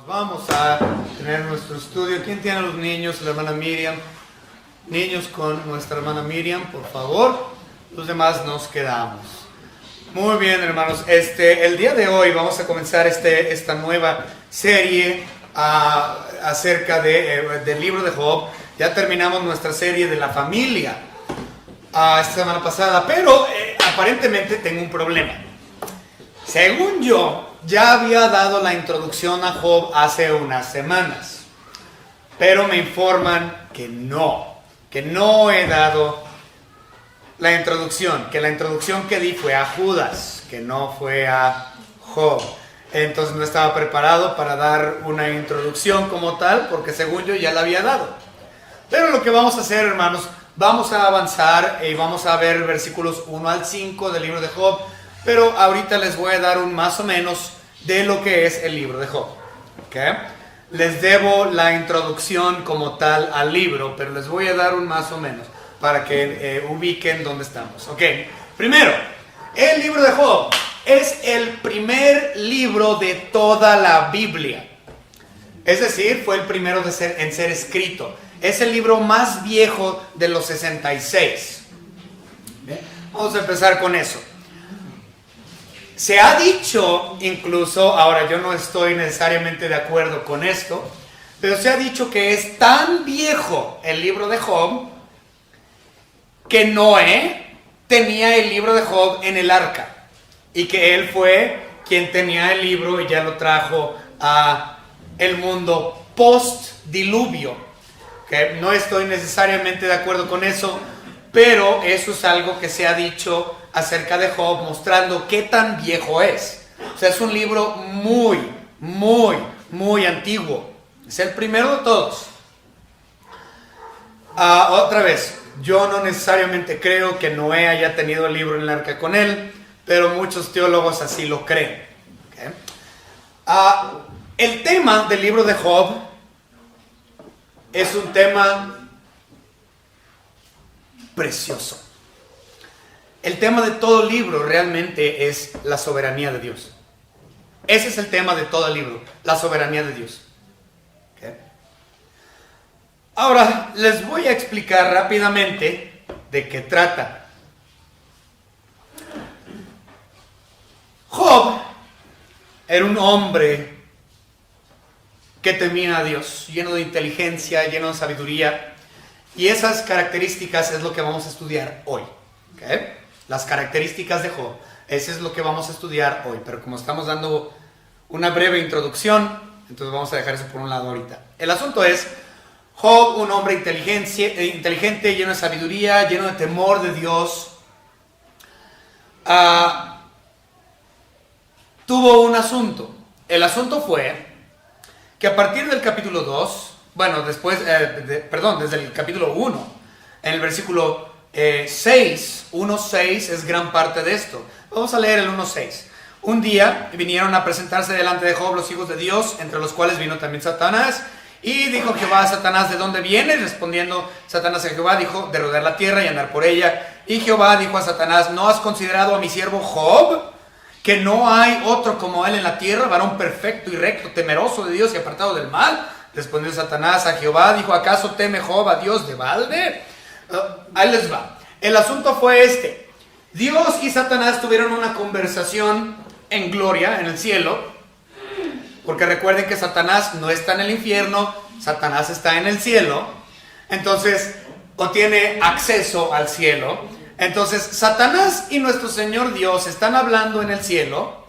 Vamos a tener nuestro estudio. ¿Quién tiene a los niños? La hermana Miriam. Niños con nuestra hermana Miriam, por favor. Los demás nos quedamos. Muy bien, hermanos. El día de hoy vamos a comenzar esta nueva serie acerca del libro de Job. Ya terminamos nuestra serie de la familia esta semana pasada, pero aparentemente tengo un problema. Según yo, ya había dado la introducción a Job hace unas semanas, pero me informan que no he dado la introducción, que la introducción que di fue a Judas, que no fue a Job. Entonces no estaba preparado para dar una introducción como tal, porque según yo ya la había dado. Pero lo que vamos a hacer, hermanos, vamos a avanzar y vamos a ver versículos 1 al 5 del libro de Job, pero ahorita les voy a dar un más o menos de lo que es el libro de Job. ¿Okay? Les debo la introducción como tal al libro, pero les voy a dar un más o menos para que ubiquen dónde estamos. Okay. Primero, el libro de Job es el primer libro de toda la Biblia. Es decir, fue el primero en ser escrito. Es el libro más viejo de los 66. ¿Bien? Vamos a empezar con eso. Se ha dicho incluso, ahora yo no estoy necesariamente de acuerdo con esto, pero se ha dicho que es tan viejo el libro de Job que Noé tenía el libro de Job en el arca y que él fue quien tenía el libro y ya lo trajo a el mundo post-diluvio. ¿Okay? No estoy necesariamente de acuerdo con eso, pero eso es algo que se ha dicho acerca de Job, mostrando qué tan viejo es. O sea, es un libro muy, muy, muy antiguo. Es el primero de todos. Otra vez, yo no necesariamente creo que Noé haya tenido el libro en el arca con él, pero muchos teólogos así lo creen. ¿Okay? El tema del libro de Job es un tema precioso. El tema de todo libro realmente es la soberanía de Dios. Ese es el tema de todo el libro, la soberanía de Dios. ¿Okay? Ahora, les voy a explicar rápidamente de qué trata. Job era un hombre que temía a Dios, lleno de inteligencia, lleno de sabiduría, y esas características es lo que vamos a estudiar hoy. ¿Okay? Las características de Job, eso es lo que vamos a estudiar hoy, pero como estamos dando una breve introducción, entonces vamos a dejar eso por un lado ahorita. El asunto es, Job, un hombre inteligente, lleno de sabiduría, lleno de temor de Dios, tuvo un asunto. El asunto fue que a partir del capítulo 2, bueno, desde el capítulo 1, en el versículo 1:6 es gran parte de esto. Vamos a leer el 1:6. Un día vinieron a presentarse delante de Job los hijos de Dios, entre los cuales vino también Satanás. Y dijo Jehová a Satanás, ¿de dónde vienes? Respondiendo Satanás a Jehová, dijo, de rodear la tierra y andar por ella. Y Jehová dijo a Satanás, ¿no has considerado a mi siervo Job? Que no hay otro como él en la tierra, varón perfecto y recto, temeroso de Dios y apartado del mal. Respondió Satanás a Jehová, dijo, ¿acaso teme Job a Dios de balde? Ahí les va. El asunto fue este. Dios y Satanás tuvieron una conversación en gloria, en el cielo, porque recuerden que Satanás no está en el infierno, Satanás está en el cielo, entonces, o tiene acceso al cielo. Entonces, Satanás y nuestro Señor Dios están hablando en el cielo,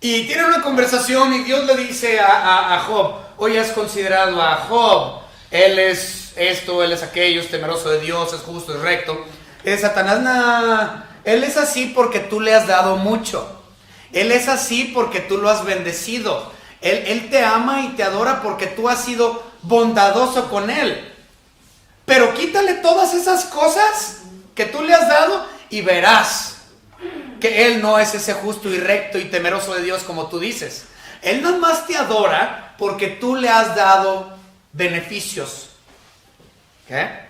y tienen una conversación, y Dios le dice a Job, oye, ¿has considerado a Job? Él es esto, él es aquello, es temeroso de Dios, es justo, es recto. Satanás, él es así porque tú le has dado mucho. Él es así porque tú lo has bendecido. Él te ama y te adora porque tú has sido bondadoso con él. Pero quítale todas esas cosas que tú le has dado y verás que él no es ese justo y recto y temeroso de Dios como tú dices. Él nada más te adora porque tú le has dado beneficios. ¿Qué?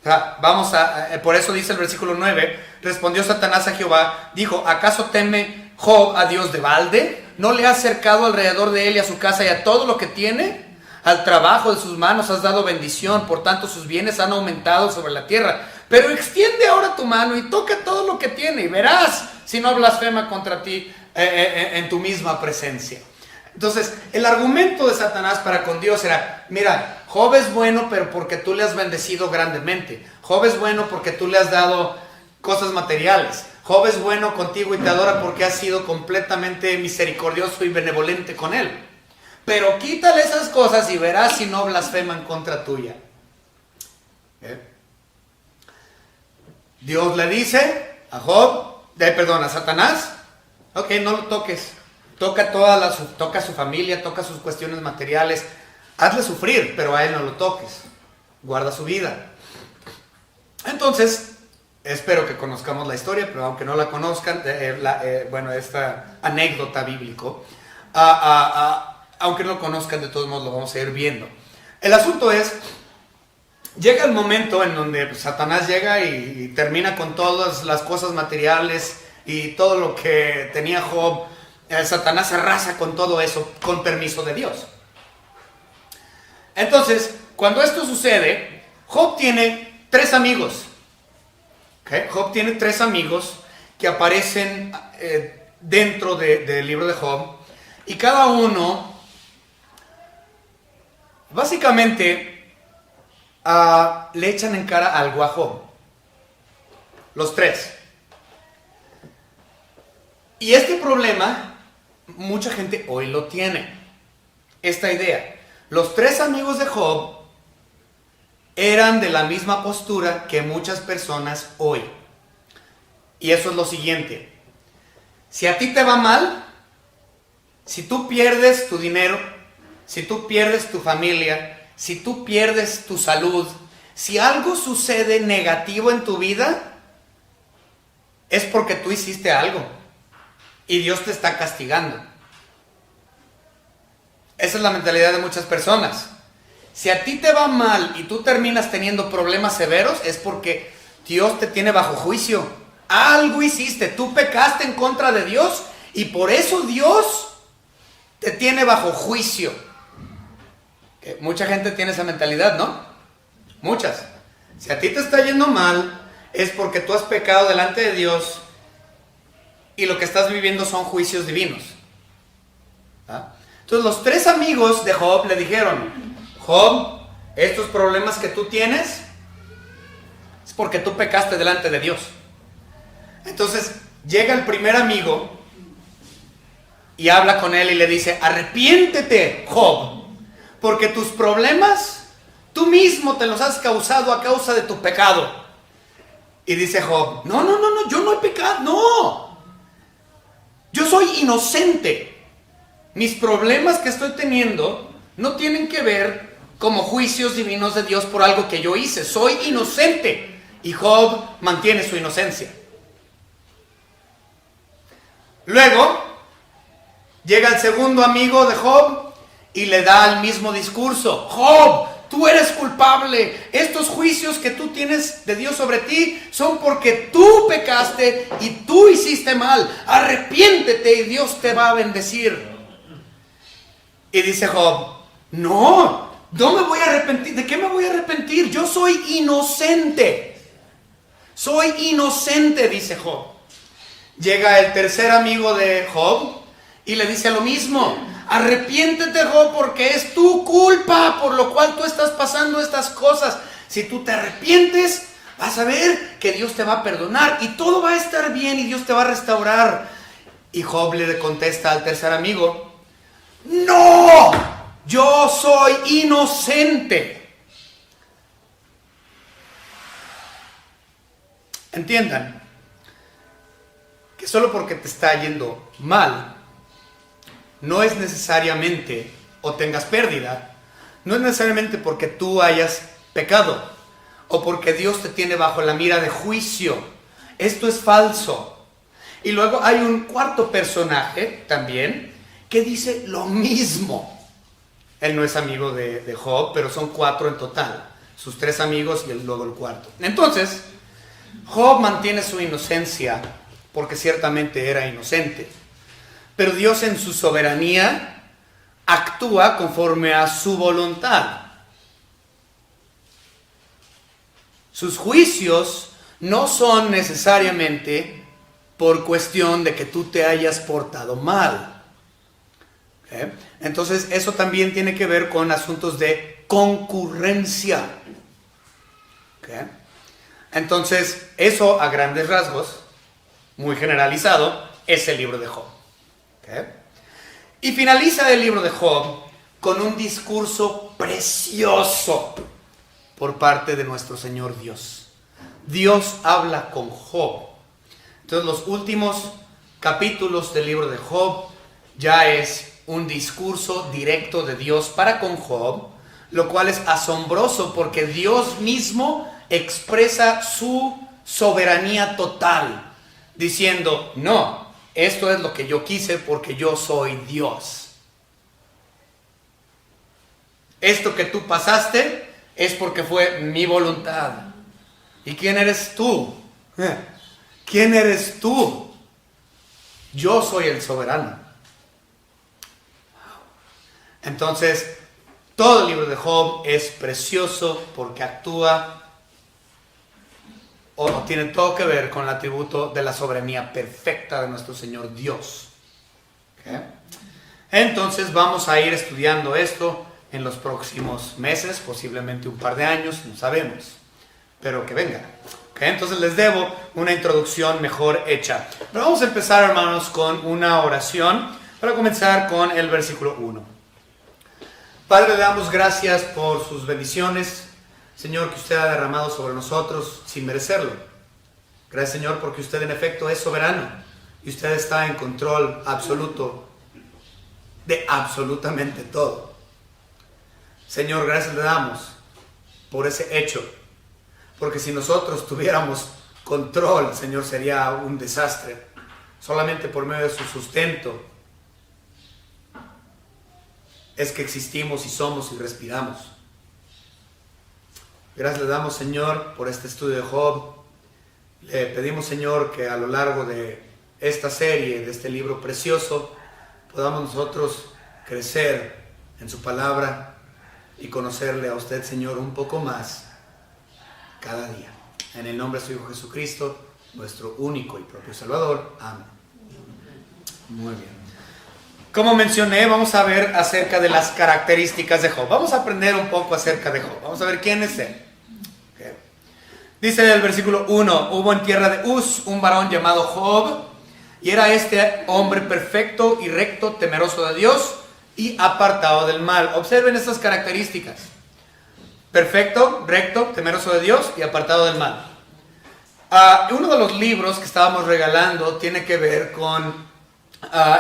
O sea, por eso dice el versículo 9, respondió Satanás a Jehová, dijo, ¿acaso teme Job a Dios de balde? ¿No le has cercado alrededor de él y a su casa y a todo lo que tiene? Al trabajo de sus manos has dado bendición, por tanto sus bienes han aumentado sobre la tierra. Pero extiende ahora tu mano y toca todo lo que tiene y verás si no blasfema contra ti en tu misma presencia. Entonces, el argumento de Satanás para con Dios era: mira, Job es bueno, pero porque tú le has bendecido grandemente. Job es bueno porque tú le has dado cosas materiales. Job es bueno contigo y te adora porque has sido completamente misericordioso y benevolente con él. Pero quítale esas cosas y verás si no blasfema en contra tuya. Dios le dice a a Satanás: ok, no lo toques. Toca su familia, toca sus cuestiones materiales. Hazle sufrir, pero a él no lo toques. Guarda su vida. Entonces, espero que conozcamos la historia, pero aunque no la conozcan, esta anécdota bíblico, aunque no lo conozcan, de todos modos lo vamos a ir viendo. El asunto es, llega el momento en donde Satanás llega y termina con todas las cosas materiales y todo lo que tenía Job. Satanás arrasa con todo eso, con permiso de Dios. Entonces, cuando esto sucede, Job tiene 3 amigos. ¿Okay? Job tiene 3 amigos que aparecen dentro del libro de Job. Y cada uno, básicamente, le echan en cara algo a Job. Los 3. Y este problema, mucha gente hoy lo tiene. Esta idea. Los 3 amigos de Job eran de la misma postura que muchas personas hoy. Y eso es lo siguiente: si a ti te va mal, si tú pierdes tu dinero, si tú pierdes tu familia, si tú pierdes tu salud, si algo sucede negativo en tu vida, es porque tú hiciste algo y Dios te está castigando. Esa es la mentalidad de muchas personas. Si a ti te va mal y tú terminas teniendo problemas severos, es porque Dios te tiene bajo juicio. Algo hiciste, tú pecaste en contra de Dios y por eso Dios te tiene bajo juicio. Mucha gente tiene esa mentalidad, ¿no? Muchas. Si a ti te está yendo mal, es porque tú has pecado delante de Dios y lo que estás viviendo son juicios divinos. Entonces los 3 amigos de Job le dijeron: Job, estos problemas que tú tienes es porque tú pecaste delante de Dios. Entonces llega el primer amigo y habla con él y le dice: arrepiéntete, Job, porque tus problemas tú mismo te los has causado a causa de tu pecado. Y dice Job: no, yo no he pecado, no, yo soy inocente. Mis problemas que estoy teniendo no tienen que ver como juicios divinos de Dios por algo que yo hice. Soy inocente. Y Job mantiene su inocencia. Luego llega el segundo amigo de Job y le da el mismo discurso: Job, tú eres culpable. Estos juicios que tú tienes de Dios sobre ti son porque tú pecaste y tú hiciste mal. Arrepiéntete y Dios te va a bendecir. Y dice Job: no me voy a arrepentir. ¿De qué me voy a arrepentir? Yo soy inocente. Soy inocente, dice Job. Llega el tercer amigo de Job y le dice lo mismo: arrepiéntete, Job, porque es tu culpa por lo cual tú estás pasando estas cosas. Si tú te arrepientes, vas a ver que Dios te va a perdonar y todo va a estar bien y Dios te va a restaurar. Y Job le contesta al tercer amigo: no, yo soy inocente. Entiendan que solo porque te está yendo mal, no es necesariamente, o tengas pérdida, no es necesariamente porque tú hayas pecado, o porque Dios te tiene bajo la mira de juicio. Esto es falso. Y luego hay un cuarto personaje también, que dice lo mismo. Él no es amigo de Job, pero son 4 en total. Sus 3 amigos y luego el cuarto. Entonces, Job mantiene su inocencia porque ciertamente era inocente. pero Dios en su soberanía actúa conforme a su voluntad. Sus juicios no son necesariamente por cuestión de que tú te hayas portado mal. ¿Okay? Entonces eso también tiene que ver con asuntos de concurrencia. ¿Okay? Entonces eso a grandes rasgos, muy generalizado, es el libro de Job. ¿Okay? Y finaliza el libro de Job con un discurso precioso por parte de nuestro Señor Dios. Dios habla con Job. Entonces los últimos capítulos del libro de Job ya es un discurso directo de Dios para con Job, lo cual es asombroso porque Dios mismo expresa su soberanía total, diciendo, no, esto es lo que yo quise porque yo soy Dios. Esto que tú pasaste es porque fue mi voluntad. ¿Y quién eres tú? ¿Quién eres tú? Yo soy el soberano. Entonces, todo el libro de Job es precioso porque actúa o tiene todo que ver con el atributo de la soberanía perfecta de nuestro Señor Dios. ¿Okay? Entonces vamos a ir estudiando esto en los próximos meses, posiblemente un par de años, no sabemos, pero que venga. ¿Okay? Entonces les debo una introducción mejor hecha. Pero vamos a empezar, hermanos, con una oración para comenzar con el versículo 1. Padre, le damos gracias por sus bendiciones, Señor, que usted ha derramado sobre nosotros sin merecerlo. Gracias, Señor, porque usted en efecto es soberano y usted está en control absoluto de absolutamente todo. Señor, gracias le damos por ese hecho, porque si nosotros tuviéramos control, Señor, sería un desastre. Solamente por medio de su sustento es que existimos y somos y respiramos. Gracias le damos, Señor, por este estudio de Job. Le pedimos, Señor, que a lo largo de esta serie, de este libro precioso, podamos nosotros crecer en su palabra y conocerle a usted, Señor, un poco más cada día. En el nombre de su Hijo Jesucristo, nuestro único y propio Salvador. Amén. Muy bien. Como mencioné, vamos a ver acerca de las características de Job. Vamos a aprender un poco acerca de Job. Vamos a ver quién es él. Okay. Dice el versículo 1, hubo en tierra de Uz un varón llamado Job, y era este hombre perfecto y recto, temeroso de Dios y apartado del mal. Observen estas características. Perfecto, recto, temeroso de Dios y apartado del mal. Uno de los libros que estábamos regalando tiene que ver con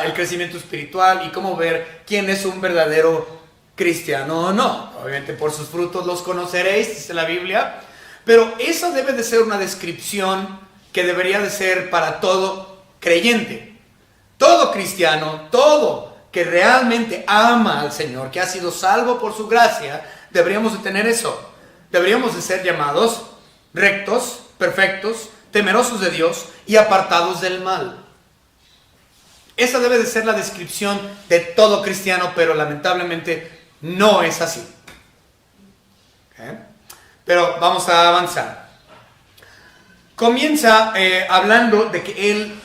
el crecimiento espiritual y cómo ver quién es un verdadero cristiano o no. Obviamente por sus frutos los conoceréis, dice la Biblia, pero esa debe de ser una descripción que debería de ser para todo creyente, todo cristiano, todo que realmente ama al Señor, que ha sido salvo por su gracia. Deberíamos de tener eso. Deberíamos de ser llamados rectos, perfectos, temerosos de Dios y apartados del mal. Esa debe de ser la descripción de todo cristiano, pero lamentablemente no es así. ¿Okay? Pero vamos a avanzar. Comienza hablando de que él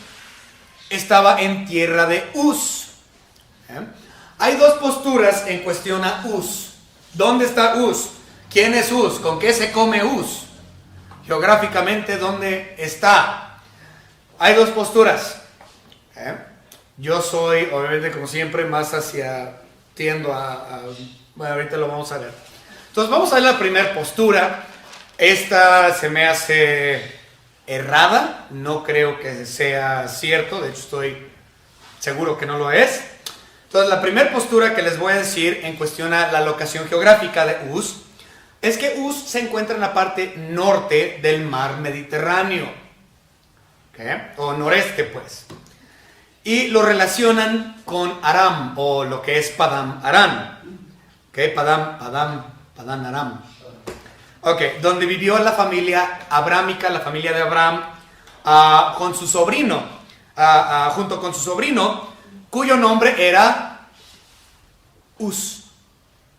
estaba en tierra de Uz. ¿Okay? Hay dos posturas en cuestión a Uz. ¿Dónde está Uz? ¿Quién es Uz? ¿Con qué se come Uz? Geográficamente, ¿dónde está? Hay dos posturas. Yo soy, obviamente, como siempre, más tiendo bueno, ahorita lo vamos a ver. Entonces, vamos a ver la primera postura. Esta se me hace errada. No creo que sea cierto. De hecho, estoy seguro que no lo es. Entonces, la primera postura que les voy a decir en cuestión a la locación geográfica de Uz es que Uz se encuentra en la parte norte del mar Mediterráneo. ¿Okay? O noreste, pues. Y lo relacionan con Aram, o lo que es Padán Aram. ¿Okay? Padán Aram. Ok, donde vivió la familia abrámica, la familia de Abraham, con su sobrino. Junto con su sobrino, cuyo nombre era Uz.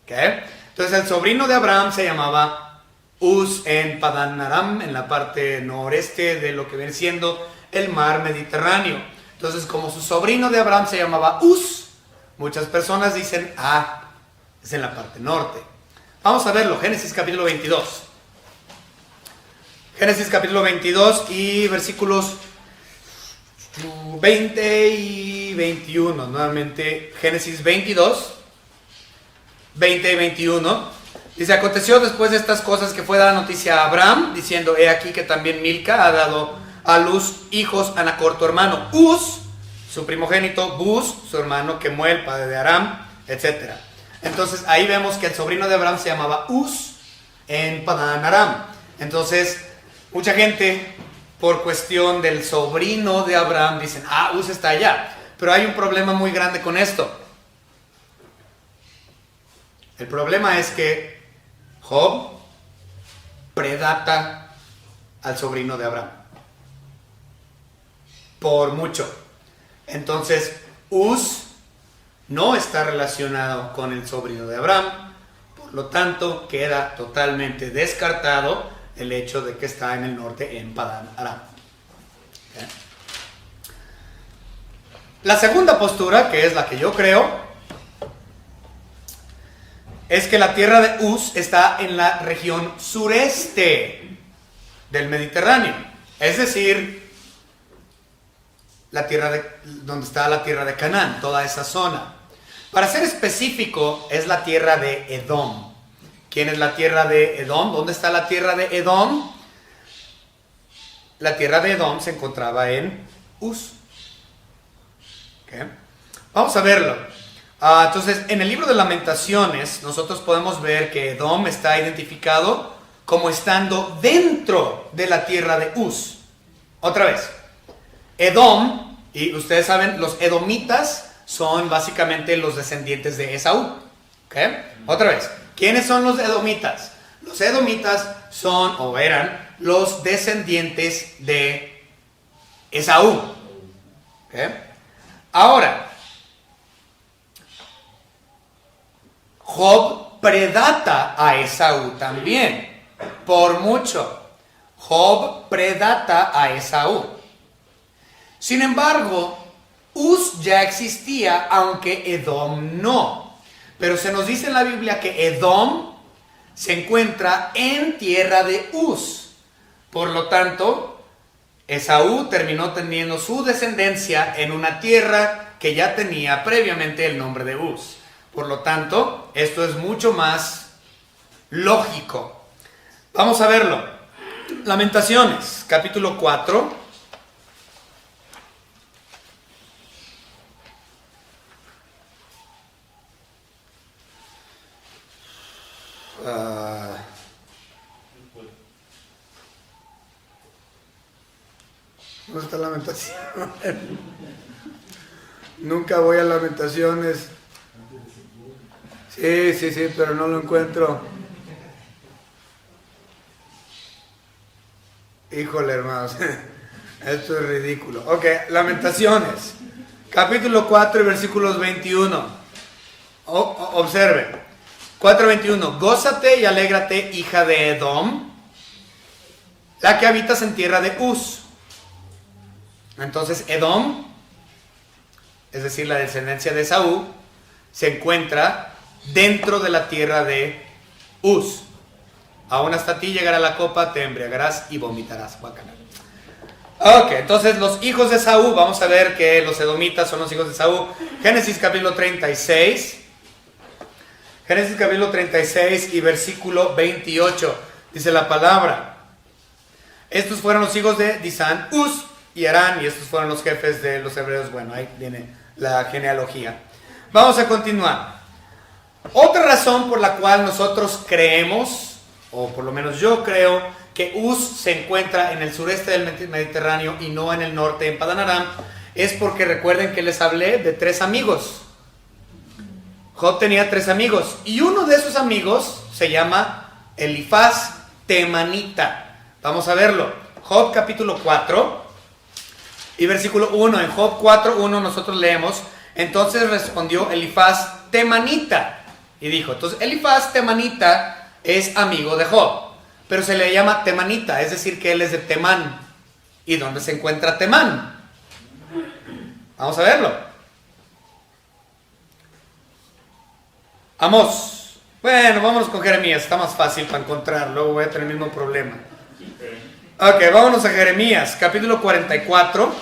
¿Okay? Entonces el sobrino de Abraham se llamaba Uz en Padan Aram, en la parte noreste de lo que viene siendo el mar Mediterráneo. Entonces, como su sobrino de Abraham se llamaba Uz, muchas personas dicen, es en la parte norte. Vamos a verlo, Génesis capítulo 22. Génesis capítulo 22 y versículos 20 y 21. Nuevamente, Génesis 22, 20 y 21. Dice, aconteció después de estas cosas que fue dada noticia a Abraham, diciendo, he aquí que también Milca ha dado a luz hijos a Nacor, tu hermano, Uz, su primogénito, Buz, su hermano, Kemuel, padre de Aram, etc. Entonces, ahí vemos que el sobrino de Abraham se llamaba Uz en Padan Aram. Entonces, mucha gente, por cuestión del sobrino de Abraham, dicen, Uz está allá. Pero hay un problema muy grande con esto. El problema es que Job predata al sobrino de Abraham. Por mucho. Entonces, Uz no está relacionado con el sobrino de Abraham. Por lo tanto, queda totalmente descartado el hecho de que está en el norte en Padan Aram. ¿Okay? La segunda postura, que es la que yo creo, es que la tierra de Uz está en la región sureste del Mediterráneo. Es decir, donde está la tierra de Canaán, toda esa zona. Para ser específico, es la tierra de Edom. ¿Quién es la tierra de Edom? ¿Dónde está la tierra de Edom? La tierra de Edom se encontraba en Uz. ¿Okay? Vamos a verlo. Entonces, en el libro de Lamentaciones, nosotros podemos ver que Edom está identificado como estando dentro de la tierra de Uz. Otra vez, Edom, y ustedes saben, los edomitas son básicamente los descendientes de Esaú. ¿Okay? Otra vez, ¿quiénes son los edomitas? Los edomitas son, o eran, los descendientes de Esaú. ¿Okay? Ahora, Job predata a Esaú también, por mucho. Job predata a Esaú. Sin embargo, Uz ya existía, aunque Edom no. Pero se nos dice en la Biblia que Edom se encuentra en tierra de Uz. Por lo tanto, Esaú terminó teniendo su descendencia en una tierra que ya tenía previamente el nombre de Uz. Por lo tanto, esto es mucho más lógico. Vamos a verlo. Lamentaciones, capítulo 4. ¿Dónde está Lamentaciones? Nunca voy a Lamentaciones. Sí, pero no lo encuentro. Híjole, hermanos, esto es ridículo. Ok, Lamentaciones, capítulo 4 y versículos 21. Observen, 4:21. Gózate y alégrate, hija de Edom, la que habitas en tierra de Uz. Entonces, Edom, es decir, la descendencia de Esaú, se encuentra dentro de la tierra de Uz. Aún hasta ti llegará la copa, te embriagarás y vomitarás. Ok, entonces los hijos de Esaú, vamos a ver que los edomitas son los hijos de Esaú. Génesis capítulo 36. Génesis capítulo 36 y versículo 28. Dice la palabra: estos fueron los hijos de Disán, Uz y Arán, y estos fueron los jefes de los hebreos. Bueno, ahí viene la genealogía. Vamos a continuar. Otra razón por la cual nosotros creemos, o por lo menos yo creo, que Uz se encuentra en el sureste del Mediterráneo y no en el norte, en Padan Aram, es porque recuerden que les hablé de 3 amigos. Job tenía 3 amigos, y uno de esos amigos se llama Elifaz Temanita. Vamos a verlo. Job capítulo 4 y versículo 1. En Job 4:1 nosotros leemos: Entonces respondió Elifaz temanita y dijo, entonces Elifaz temanita es amigo de Job, pero se le llama temanita, es decir que él es de Temán. ¿Y dónde se encuentra Temán? Vamos a verlo. Amós. Bueno, vámonos con Jeremías, está más fácil para encontrar, luego voy a tener el mismo problema. Ok, vámonos a Jeremías, capítulo 44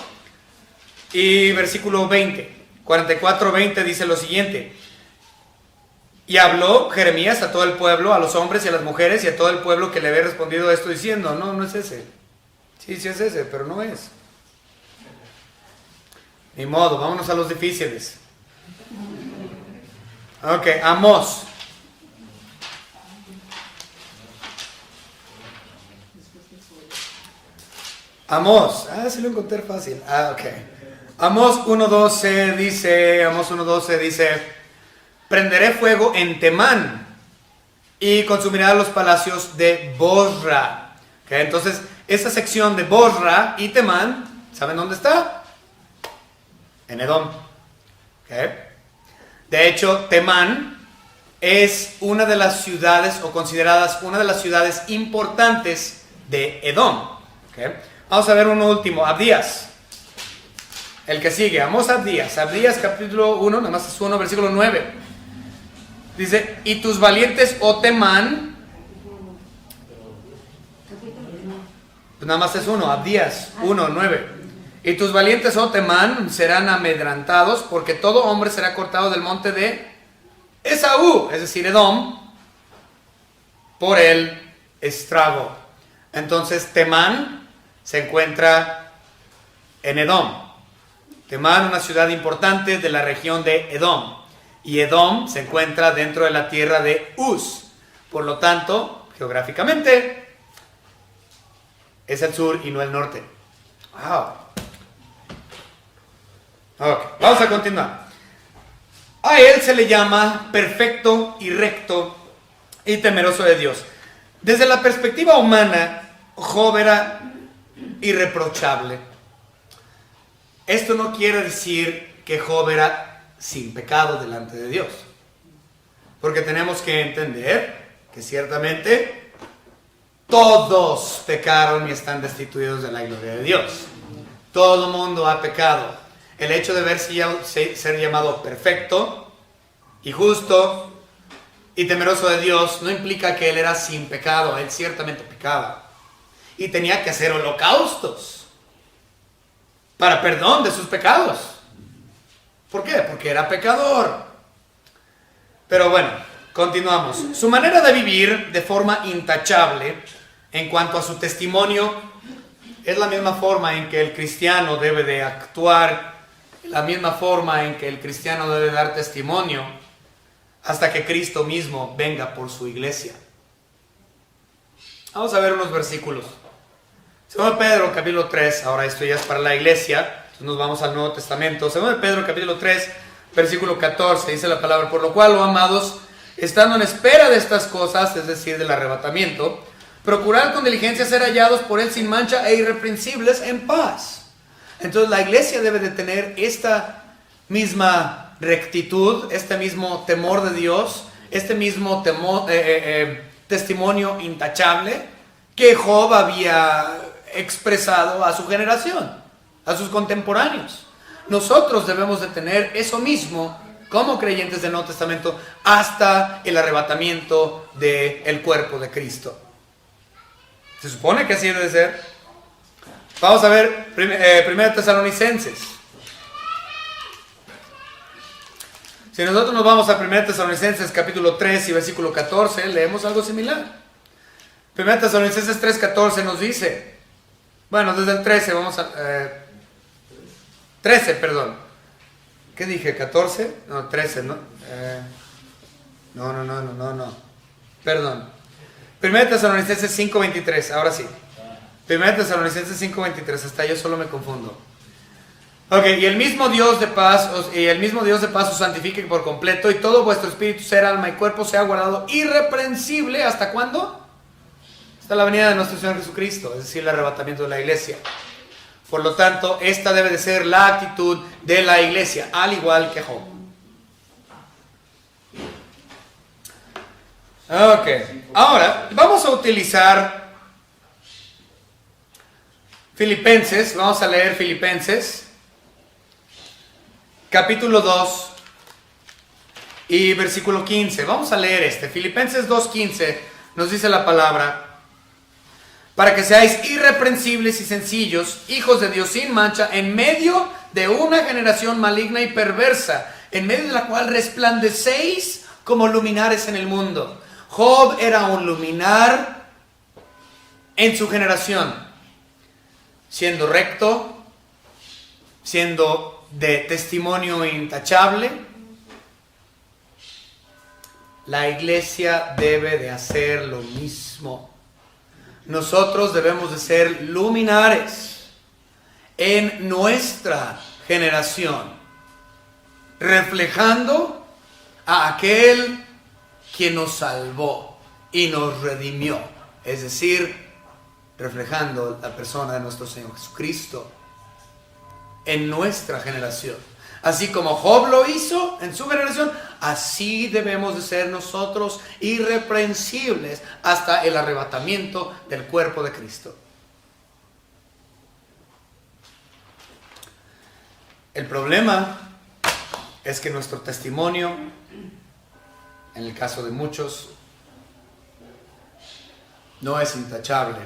y versículo 20. 44:20 dice lo siguiente: y habló Jeremías a todo el pueblo, a los hombres y a las mujeres y a todo el pueblo que le había respondido esto diciendo, no es ese. Sí es ese, pero no es. Ni modo, vámonos a los difíciles. Ok, Amós. Amós, sí lo encontré fácil. Ok. Amós 1:12 dice, prenderé fuego en Temán y consumirá los palacios de Bosra. Okay, entonces, esta sección de Bosra y Temán, ¿saben dónde está? En Edom. Okay. De hecho, Temán es una de las ciudades, o consideradas una de las ciudades importantes de Edom. Okay. Vamos a ver uno último, Abdías. El que sigue, Amós Abdías. Abdías capítulo 1, nada más es 1, versículo 9. Dice, y tus valientes, oh Temán. Pues nada más es 1, Abdías 1, 9. Y tus valientes, oh Temán, serán amedrantados, porque todo hombre será cortado del monte de Esaú, es decir, Edom, por el estrago. Entonces, Temán se encuentra en Edom. Temán, una ciudad importante de la región de Edom. Y Edom se encuentra dentro de la tierra de Uz. Por lo tanto, geográficamente, es el sur y no el norte. Wow. Ok, vamos a continuar. A él se le llama perfecto y recto y temeroso de Dios. Desde la perspectiva humana, Job era irreprochable. Esto no quiere decir que Job era sin pecado delante de Dios, porque tenemos que entender que ciertamente todos pecaron y están destituidos de la gloria de Dios. Todo el mundo ha pecado. El hecho de ser llamado perfecto y justo y temeroso de Dios no implica que él era sin pecado. Él ciertamente pecaba y tenía que hacer holocaustos para perdón de sus pecados. ¿Por qué? Porque era pecador. Pero bueno, continuamos. Su manera de vivir de forma intachable en cuanto a su testimonio es la misma forma en que el cristiano debe de actuar, la misma forma en que el cristiano debe dar testimonio hasta que Cristo mismo venga por su iglesia. Vamos a ver unos versículos. 2 Pedro capítulo 3, ahora esto ya es para la iglesia, entonces nos vamos al Nuevo Testamento. 2 Pedro capítulo 3, versículo 14, dice la palabra: por lo cual, oh amados, estando en espera de estas cosas, es decir, del arrebatamiento, procurad con diligencia ser hallados por él sin mancha e irreprensibles en paz. Entonces la iglesia debe de tener esta misma rectitud, este mismo temor de Dios, este mismo testimonio intachable que Job había expresado a su generación, a sus contemporáneos. Nosotros debemos de tener eso mismo como creyentes del Nuevo Testamento hasta el arrebatamiento del cuerpo de Cristo. Se supone que así debe de ser. Vamos a ver 1 Tesalonicenses. Si nosotros nos vamos a 1 Tesalonicenses capítulo 3 y versículo 14, leemos algo similar. 1 Tesalonicenses 3:14 nos dice, bueno, desde el 13 vamos a 13, perdón. ¿Qué dije? ¿14? No, 13, ¿no? No. Perdón. 1 Tesalonicenses 5:23, ahora sí. 1 Tesalonicenses 5:23, hasta yo solo me confundo. Ok, y el mismo Dios de paz os santifique por completo, y todo vuestro espíritu, ser, alma y cuerpo sea guardado irreprensible. ¿Hasta cuándo? Hasta la venida de nuestro Señor Jesucristo, es decir, el arrebatamiento de la iglesia. Por lo tanto, esta debe de ser la actitud de la iglesia, al igual que Job. Ok, ahora vamos a utilizar Filipenses, vamos a leer Filipenses, capítulo 2 y versículo 15. Vamos a leer Filipenses 2:15 nos dice la palabra: para que seáis irreprensibles y sencillos, hijos de Dios sin mancha, en medio de una generación maligna y perversa, en medio de la cual resplandecéis como luminares en el mundo. Job era un luminar en su generación, siendo recto, siendo de testimonio intachable. La iglesia debe de hacer lo mismo. Nosotros debemos de ser luminares en nuestra generación, reflejando a aquel quien nos salvó y nos redimió, es decir, reflejando la persona de nuestro Señor Jesucristo en nuestra generación. Así como Job lo hizo en su generación, así debemos de ser nosotros, irreprensibles hasta el arrebatamiento del cuerpo de Cristo. El problema es que nuestro testimonio, en el caso de muchos, no es intachable.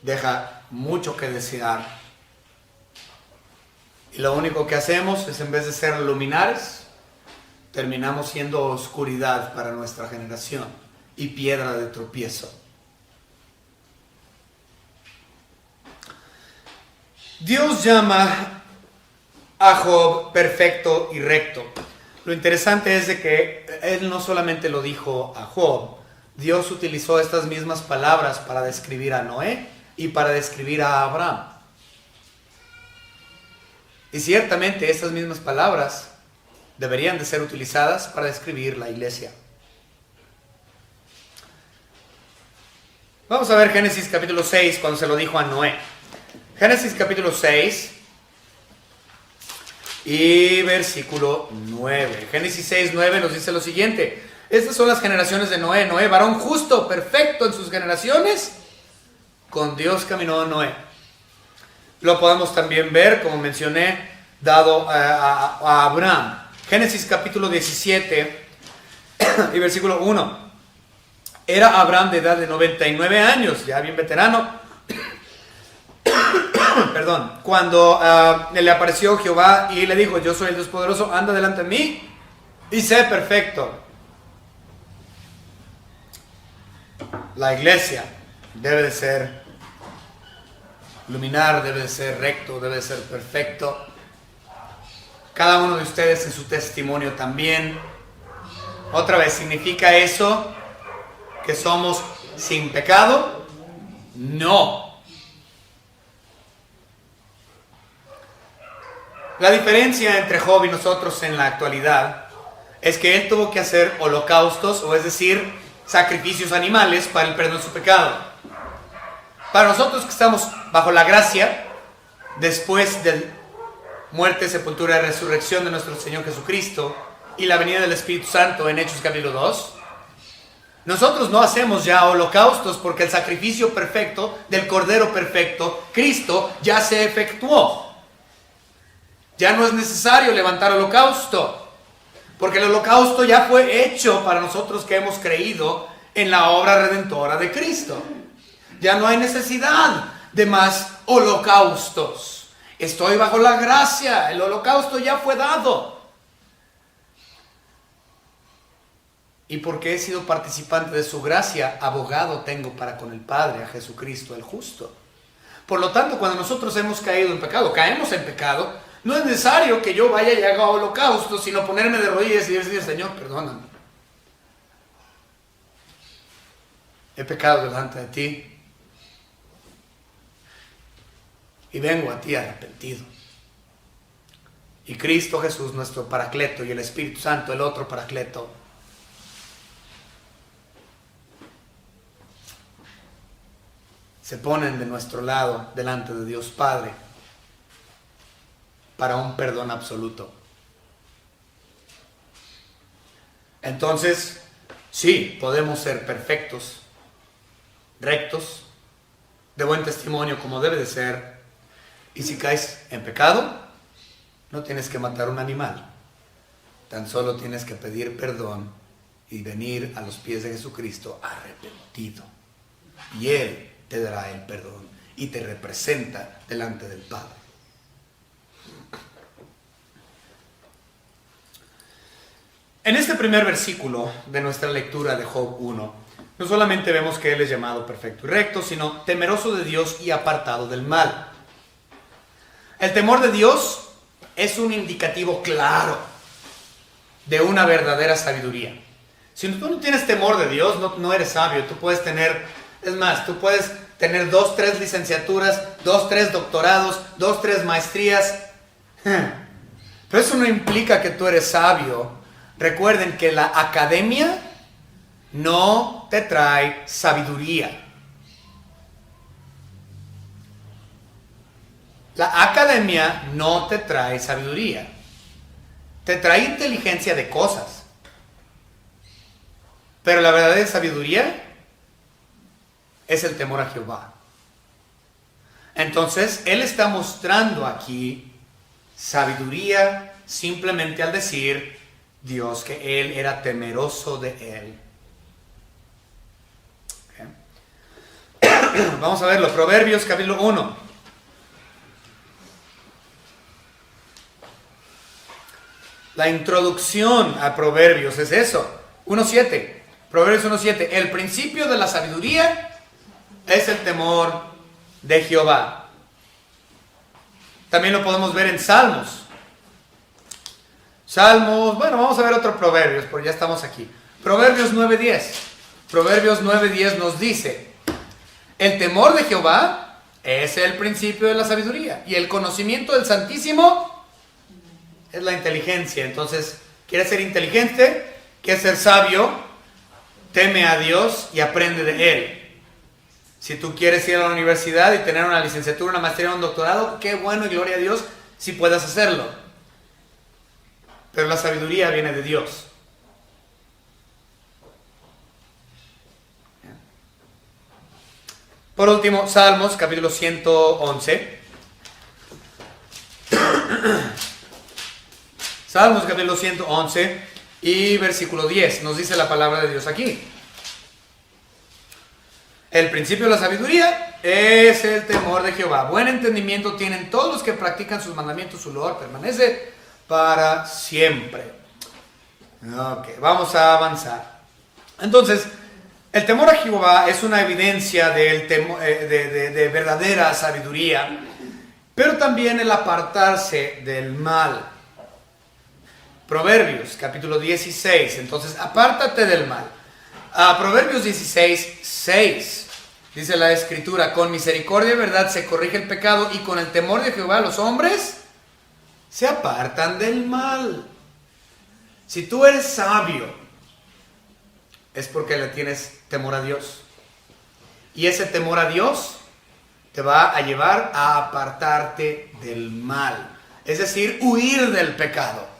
Deja mucho que desear. Y lo único que hacemos es, en vez de ser luminares, terminamos siendo oscuridad para nuestra generación y piedra de tropiezo. Dios llama a Job perfecto y recto. Lo interesante es de que Él no solamente lo dijo a Job, Dios utilizó estas mismas palabras para describir a Noé y para describir a Abraham. Y ciertamente estas mismas palabras deberían de ser utilizadas para describir la iglesia. Vamos a ver Génesis capítulo 6, cuando se lo dijo a Noé. Génesis capítulo 6 y versículo 9. Génesis 6, 9 nos dice lo siguiente: estas son las generaciones de Noé. Noé, varón justo, perfecto en sus generaciones, con Dios caminó Noé. Lo podemos también ver, como mencioné, dado a Abraham. Génesis capítulo 17 y versículo 1. Era Abraham de edad de 99 años, ya bien veterano. Perdón. Cuando le apareció Jehová y le dijo: yo soy el Dios poderoso, anda delante de mí y sé perfecto. La iglesia debe de ser luminar, debe de ser recto, debe de ser perfecto. Cada uno de ustedes en su testimonio también. Otra vez, ¿significa eso que somos sin pecado? No. La diferencia entre Job y nosotros en la actualidad es que él tuvo que hacer holocaustos, o es decir, sacrificios animales para el perdón de su pecado. Para nosotros que estamos bajo la gracia, después de muerte, sepultura y resurrección de nuestro Señor Jesucristo y la venida del Espíritu Santo en Hechos capítulo 2, nosotros no hacemos ya holocaustos porque el sacrificio perfecto del Cordero perfecto, Cristo, ya se efectuó. Ya no es necesario levantar holocausto, porque el holocausto ya fue hecho para nosotros que hemos creído en la obra redentora de Cristo. Ya no hay necesidad de más holocaustos. Estoy bajo la gracia, el holocausto ya fue dado. Y porque he sido participante de su gracia, abogado tengo para con el Padre, a Jesucristo el justo. Por lo tanto, cuando nosotros hemos caído en pecado, caemos en pecado, no es necesario que yo vaya y haga holocausto, sino ponerme de rodillas y decir: Señor, perdóname. He pecado delante de ti y vengo a ti arrepentido. Y Cristo Jesús, nuestro Paracleto, y el Espíritu Santo, el otro Paracleto, se ponen de nuestro lado delante de Dios Padre para un perdón absoluto. Entonces, sí, podemos ser perfectos, rectos, de buen testimonio como debe de ser. Y si caes en pecado, no tienes que matar un animal. Tan solo tienes que pedir perdón y venir a los pies de Jesucristo arrepentido. Y Él te dará el perdón y te representa delante del Padre. En este primer versículo de nuestra lectura de Job 1, no solamente vemos que Él es llamado perfecto y recto, sino temeroso de Dios y apartado del mal. El temor de Dios es un indicativo claro de una verdadera sabiduría. Si tú no tienes temor de Dios, no eres sabio. Tú puedes tener, es más, tú puedes tener 2, 3 licenciaturas, 2, 3 doctorados, 2, 3 maestrías. Pero eso no implica que tú eres sabio. Recuerden que la academia no te trae sabiduría. La academia no te trae sabiduría. Te trae inteligencia de cosas. Pero la verdadera sabiduría es el temor a Jehová. Entonces, Él está mostrando aquí sabiduría simplemente al decir Dios que Él era temeroso de Él. Okay. Vamos a verlo. Proverbios capítulo 1. La introducción a Proverbios es eso. 1.7. Proverbios 1.7. El principio de la sabiduría es el temor de Jehová. También lo podemos ver en Salmos. Bueno, vamos a ver otro Proverbios, porque ya estamos aquí. Proverbios 9.10. Proverbios 9.10 nos dice: el temor de Jehová es el principio de la sabiduría, y el conocimiento del Santísimo es la inteligencia. Entonces, ¿quieres ser inteligente? ¿Quieres ser sabio? Teme a Dios y aprende de Él. Si tú quieres ir a la universidad y tener una licenciatura, una maestría, un doctorado, qué bueno y gloria a Dios si puedas hacerlo. Pero la sabiduría viene de Dios. Por último, Salmos, capítulo 111. Salmos, capítulo 111 y versículo 10. Nos dice la palabra de Dios aquí. El principio de la sabiduría es el temor de Jehová. Buen entendimiento tienen todos los que practican sus mandamientos. Su loor permanece para siempre. Ok, vamos a avanzar. Entonces, el temor a Jehová es una evidencia de verdadera sabiduría, pero también el apartarse del mal. Proverbios, capítulo 16. Entonces, apártate del mal. Proverbios 16, 6. Dice la Escritura: con misericordia y verdad se corrige el pecado, y con el temor de Jehová los hombres se apartan del mal. Si tú eres sabio, es porque le tienes temor a Dios. Y ese temor a Dios te va a llevar a apartarte del mal. Es decir, huir del pecado.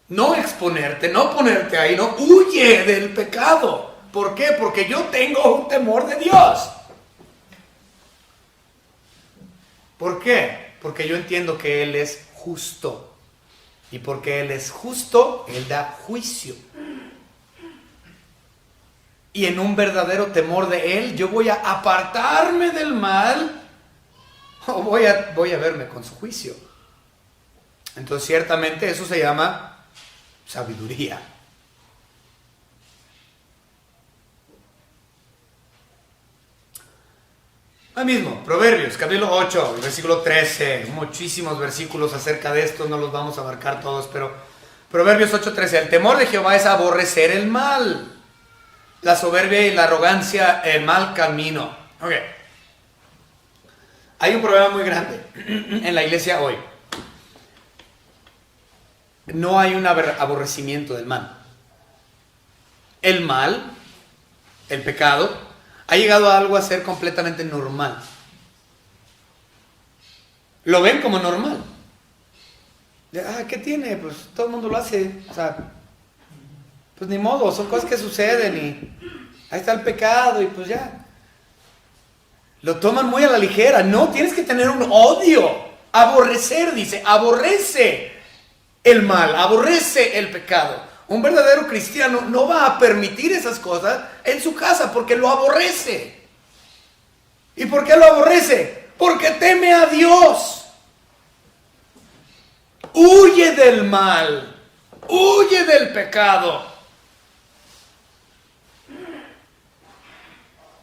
No exponerte, no ponerte ahí, no, huye del pecado. ¿Por qué? Porque yo tengo un temor de Dios. ¿Por qué? Porque yo entiendo que Él es justo. Y porque Él es justo, Él da juicio. Y en un verdadero temor de Él, yo voy a apartarme del mal, o voy a verme con su juicio. Entonces, ciertamente eso se llama sabiduría. Ahí mismo, Proverbios, capítulo 8, versículo 13. Muchísimos versículos acerca de esto, no los vamos a abarcar todos, pero Proverbios 8:13. El temor de Jehová es aborrecer el mal, la soberbia y la arrogancia, el mal camino. Ok. Hay un problema muy grande en la iglesia hoy. No hay un aborrecimiento del mal. El mal, el pecado, Ha llegado a algo a ser completamente normal. Lo ven como normal. ¿Qué tiene? Pues todo el mundo lo hace. O sea, pues ni modo, son cosas que suceden y ahí está el pecado y pues ya. Lo toman muy a la ligera. No, tienes que tener un odio. Aborrecer, dice, aborrece el mal, aborrece el pecado. Un verdadero cristiano no va a permitir esas cosas en su casa porque lo aborrece. ¿Y por qué lo aborrece? Porque teme a Dios. Huye del mal, huye del pecado.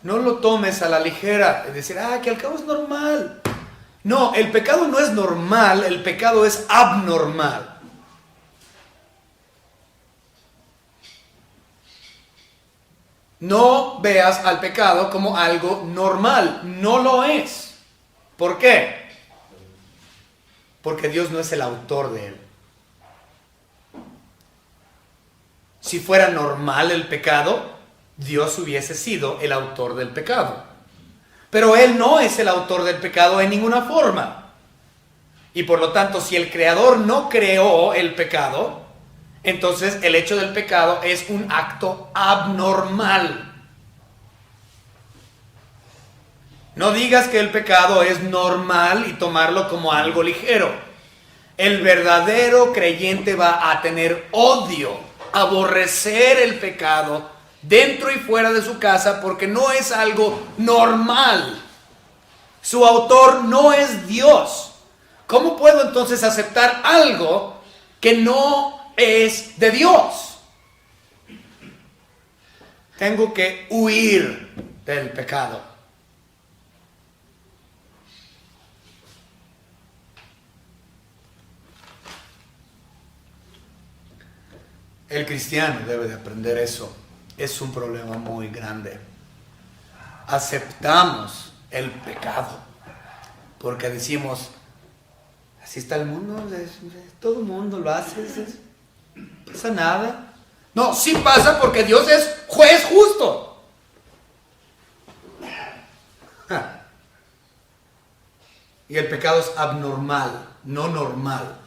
No lo tomes a la ligera, es decir, que al cabo es normal. No, el pecado no es normal, el pecado es abnormal. No veas al pecado como algo normal, no lo es. ¿Por qué? Porque Dios no es el autor de él. Si fuera normal el pecado, Dios hubiese sido el autor del pecado. Pero Él no es el autor del pecado en ninguna forma. Y por lo tanto, si el Creador no creó el pecado, entonces el hecho del pecado es un acto abnormal. No digas que el pecado es normal y tomarlo como algo ligero. El verdadero creyente va a tener odio, aborrecer el pecado dentro y fuera de su casa porque no es algo normal. Su autor no es Dios. ¿Cómo puedo entonces aceptar algo que no es de Dios? Tengo que huir del pecado. El cristiano debe de aprender eso. Es un problema muy grande. Aceptamos el pecado porque decimos, así está el mundo, todo el mundo lo hace, no pasa nada. No, sí pasa porque Dios es juez justo. Y el pecado es abnormal, no normal.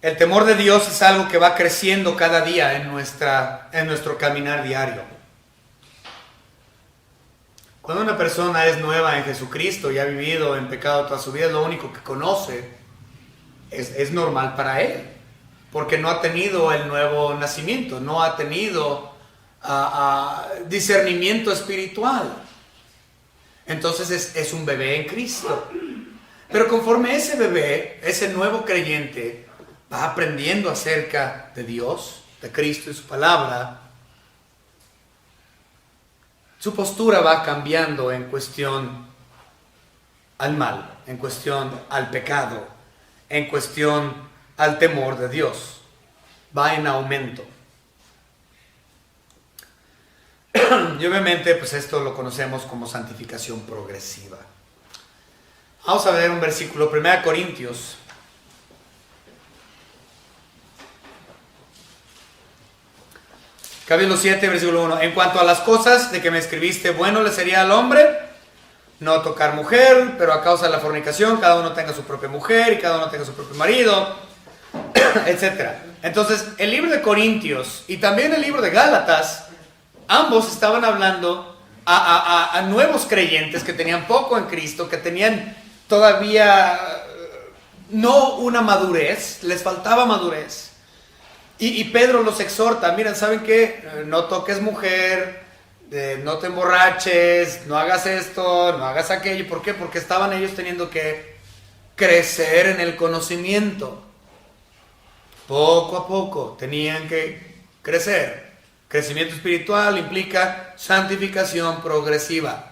El temor de Dios es algo que va creciendo cada día en nuestro caminar diario. Cuando una persona es nueva en Jesucristo y ha vivido en pecado toda su vida, lo único que conoce es normal para él, porque no ha tenido el nuevo nacimiento, no ha tenido discernimiento espiritual. Entonces es un bebé en Cristo. Pero conforme ese bebé, ese nuevo creyente, va aprendiendo acerca de Dios, de Cristo y su palabra, su postura va cambiando en cuestión al mal, en cuestión al pecado, en cuestión al temor de Dios. Va en aumento. Y obviamente, pues esto lo conocemos como santificación progresiva. Vamos a ver un versículo, 1 Corintios. Capítulo 7, versículo 1. En cuanto a las cosas de que me escribiste, bueno le sería al hombre no tocar mujer, pero a causa de la fornicación, cada uno tenga su propia mujer y cada uno tenga su propio marido, etc. Entonces, el libro de Corintios y también el libro de Gálatas, ambos estaban hablando a nuevos creyentes que tenían poco en Cristo, que tenían todavía no una madurez, les faltaba madurez. Y Pedro los exhorta, miren, ¿saben qué? No toques mujer, no te emborraches, no hagas esto, no hagas aquello. ¿Por qué? Porque estaban ellos teniendo que crecer en el conocimiento. Poco a poco tenían que crecer. Crecimiento espiritual implica santificación progresiva.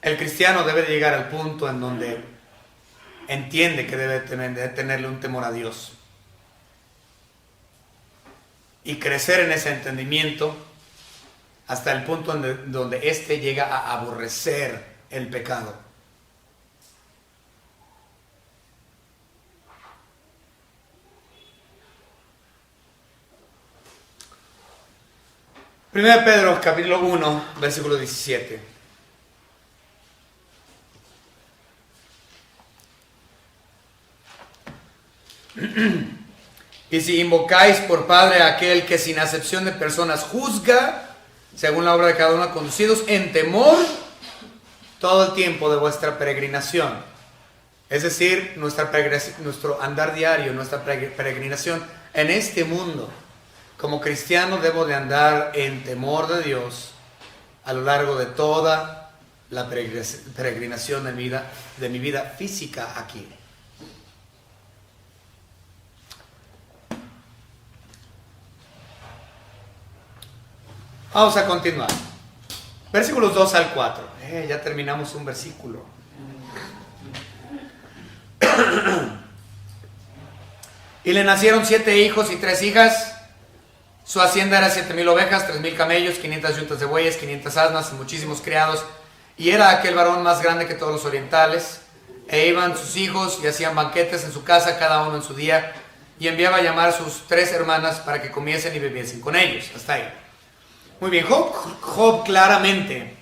El cristiano debe de llegar al punto en donde entiende que debe tenerle un temor a Dios. Y crecer en ese entendimiento hasta el punto donde éste llega a aborrecer el pecado. 1 Pedro capítulo 1, versículo 17. Y si invocáis por Padre a aquel que sin acepción de personas juzga, según la obra de cada uno, conducidos en temor todo el tiempo de vuestra peregrinación. Es decir, nuestro andar diario, nuestra peregrinación en este mundo. Como cristiano debo de andar en temor de Dios a lo largo de toda la peregrinación de mi vida física aquí. Vamos a continuar. Versículos 2 al 4. Ya terminamos un versículo. Y le nacieron 7 hijos y 3 hijas. Su hacienda era 7,000 ovejas, 3,000 camellos, 500 yuntas de bueyes, 500 asnas y muchísimos criados. Y era aquel varón más grande que todos los orientales. E iban sus hijos y hacían banquetes en su casa, cada uno en su día. Y enviaba a llamar a sus 3 hermanas para que comiesen y bebiesen con ellos. Hasta ahí. Muy bien, Job claramente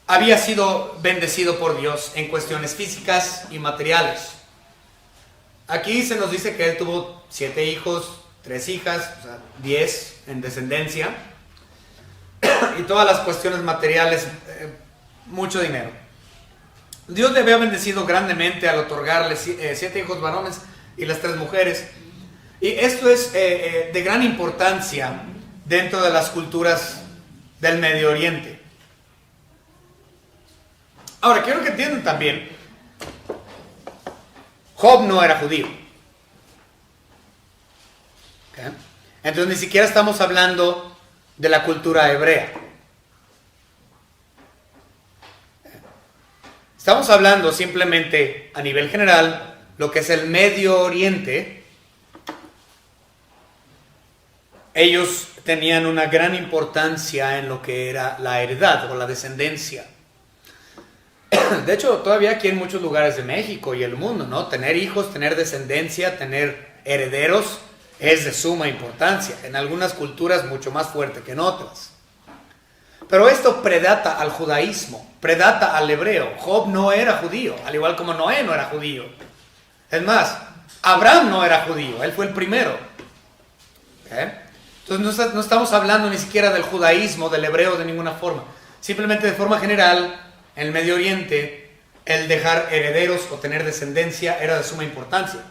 había sido bendecido por Dios en cuestiones físicas y materiales. Aquí se nos dice que él tuvo 7 hijos, 3 hijas, o sea, 10 en descendencia. Y todas las cuestiones materiales, mucho dinero. Dios le había bendecido grandemente al otorgarle 7 hijos varones y las 3 mujeres. Y esto es de gran importancia dentro de las culturas del Medio Oriente. Ahora, quiero que entiendan también, Job no era judío. ¿Okay? Entonces ni siquiera estamos hablando de la cultura hebrea. Estamos hablando simplemente a nivel general, lo que es el Medio Oriente. Ellos tenían una gran importancia en lo que era la heredad o la descendencia. De hecho, todavía aquí en muchos lugares de México y el mundo, ¿no? Tener hijos, tener descendencia, tener herederos es de suma importancia. En algunas culturas mucho más fuerte que en otras. Pero esto predata al judaísmo, predata al hebreo. Job no era judío, al igual como Noé no era judío. Es más, Abraham no era judío, él fue el primero. ¿Okay? Entonces no estamos hablando ni siquiera del judaísmo, del hebreo de ninguna forma. Simplemente de forma general, en el Medio Oriente, el dejar herederos o tener descendencia era de suma importancia.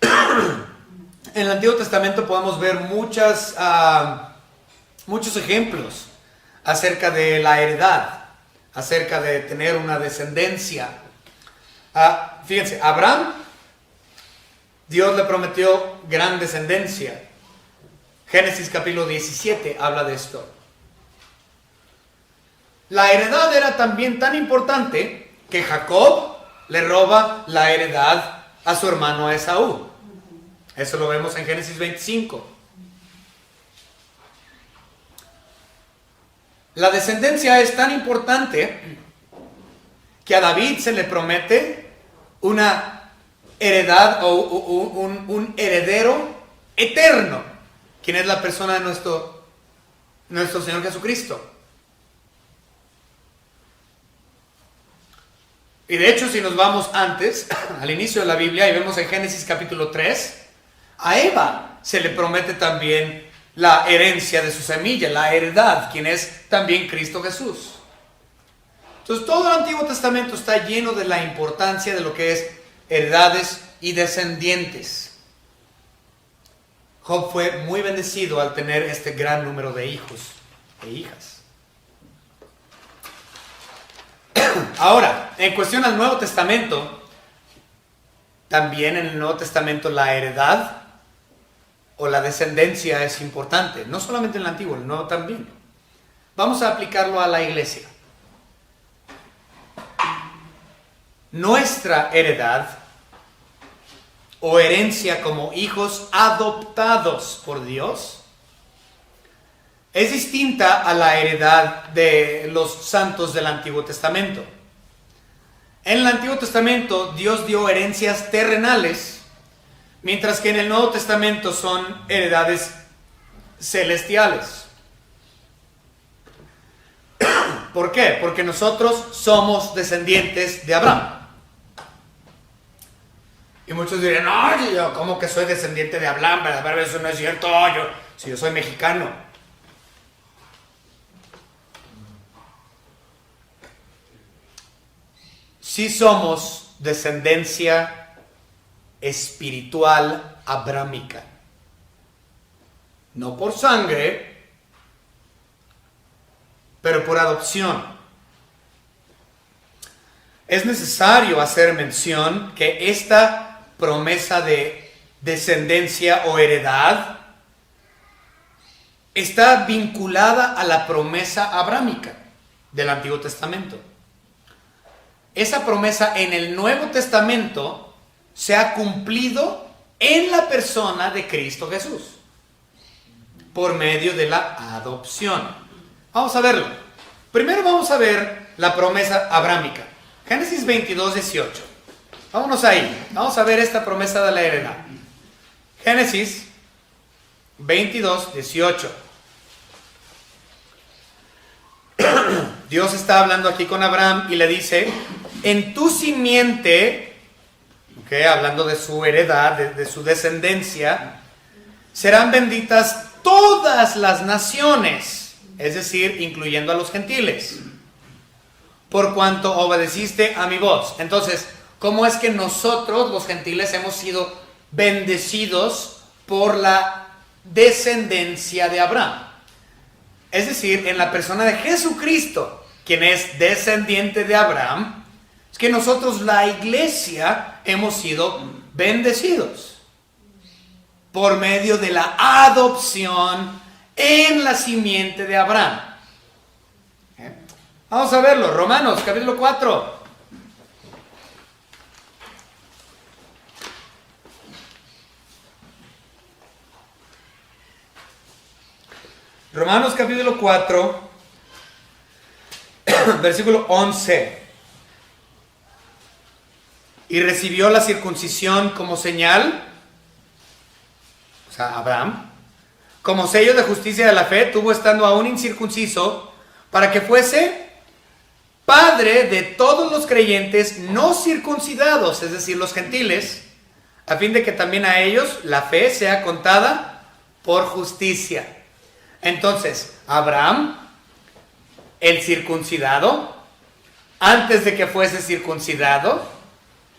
En el Antiguo Testamento podemos ver muchos ejemplos acerca de la heredad, acerca de tener una descendencia. Fíjense, Abraham, Dios le prometió gran descendencia. Génesis capítulo 17 habla de esto. La heredad era también tan importante que Jacob le roba la heredad a su hermano Esaú. Eso lo vemos en Génesis 25. La descendencia es tan importante que a David se le promete una heredad o un heredero eterno. ¿Quién es la persona de nuestro Señor Jesucristo? Y de hecho, si nos vamos antes, al inicio de la Biblia, y vemos en Génesis capítulo 3, a Eva se le promete también la herencia de su semilla, la heredad, quien es también Cristo Jesús. Entonces, todo el Antiguo Testamento está lleno de la importancia de lo que es heredades y descendientes. Job fue muy bendecido al tener este gran número de hijos e hijas. Ahora, en cuestión al Nuevo Testamento, también en el Nuevo Testamento la heredad o la descendencia es importante. No solamente en el Antiguo, en el Nuevo también. Vamos a aplicarlo a la iglesia. Nuestra heredad o herencia como hijos adoptados por Dios es distinta a la heredad de los santos del Antiguo Testamento. En el Antiguo Testamento Dios dio herencias terrenales, mientras que en el Nuevo Testamento son heredades celestiales. ¿Por qué? Porque nosotros somos descendientes de Abraham. Y muchos dirán, no, yo ¿cómo que soy descendiente de Abraham? Pero eso no es cierto, si yo soy mexicano. Sí somos descendencia espiritual abrámica. No por sangre, pero por adopción. Es necesario hacer mención que esta promesa de descendencia o heredad está vinculada a la promesa abrámica del Antiguo Testamento. Esa promesa en el Nuevo Testamento se ha cumplido en la persona de Cristo Jesús, por medio de la adopción. Vamos a verlo. Primero vamos a ver la promesa abrámica. Génesis 22, 18. Vámonos ahí. Vamos a ver esta promesa de la heredad. Génesis 22, 18. Dios está hablando aquí con Abraham y le dice, en tu simiente, hablando de su heredad, de su descendencia, serán benditas todas las naciones, es decir, incluyendo a los gentiles, por cuanto obedeciste a mi voz. Entonces, ¿cómo es que nosotros, los gentiles, hemos sido bendecidos por la descendencia de Abraham? Es decir, en la persona de Jesucristo, quien es descendiente de Abraham, es que nosotros, la iglesia, hemos sido bendecidos por medio de la adopción en la simiente de Abraham. Vamos a verlo, Romanos capítulo 4. Romanos capítulo 4, versículo 11. Y recibió la circuncisión como señal, o sea, Abraham, como sello de justicia de la fe, tuvo estando aún incircunciso, para que fuese padre de todos los creyentes no circuncidados, es decir, los gentiles, a fin de que también a ellos la fe sea contada por justicia. Entonces, Abraham, el circuncidado, antes de que fuese circuncidado,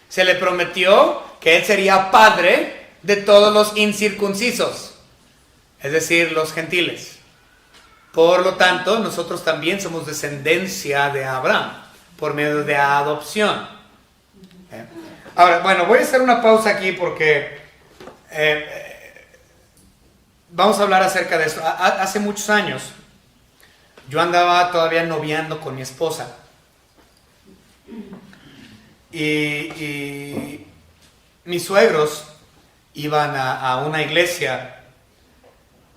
se le prometió que él sería padre de todos los incircuncisos, es decir, los gentiles. Por lo tanto, nosotros también somos descendencia de Abraham, por medio de adopción. Ahora, bueno, voy a hacer una pausa aquí porque vamos a hablar acerca de esto. Hace muchos años, yo andaba todavía noviando con mi esposa. Y mis suegros iban a una iglesia,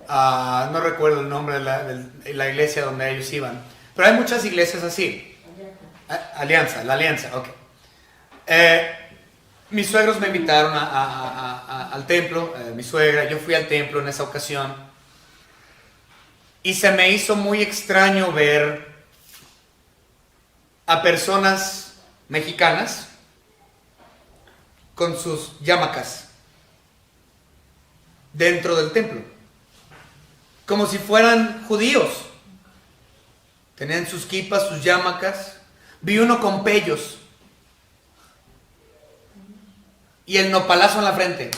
no recuerdo el nombre de la iglesia donde ellos iban, pero hay muchas iglesias así. Alianza, la Alianza, ok. Mis suegros me invitaron al templo, mi suegra, yo fui al templo en esa ocasión, y se me hizo muy extraño ver a personas mexicanas con sus yamacas dentro del templo, como si fueran judíos. Tenían sus kipas, sus yamacas. Vi uno con pellos y el nopalazo en la frente.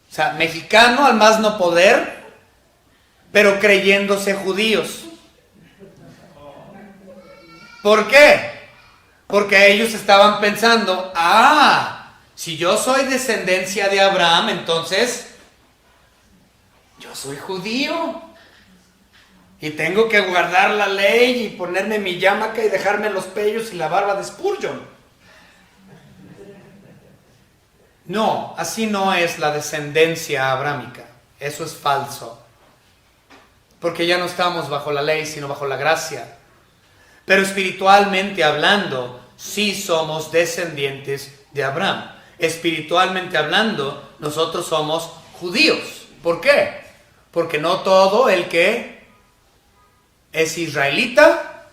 O sea, mexicano al más no poder, pero creyéndose judíos. ¿Por qué? Porque ellos estaban pensando, si yo soy descendencia de Abraham, entonces yo soy judío y tengo que guardar la ley y ponerme mi yamaca y dejarme los pellos y la barba de Spurgeon. No, así no es la descendencia abrámica. Eso es falso. Porque ya no estamos bajo la ley, sino bajo la gracia. Pero espiritualmente hablando, sí somos descendientes de Abraham. Espiritualmente hablando, nosotros somos judíos. ¿Por qué? Porque no todo el que es israelita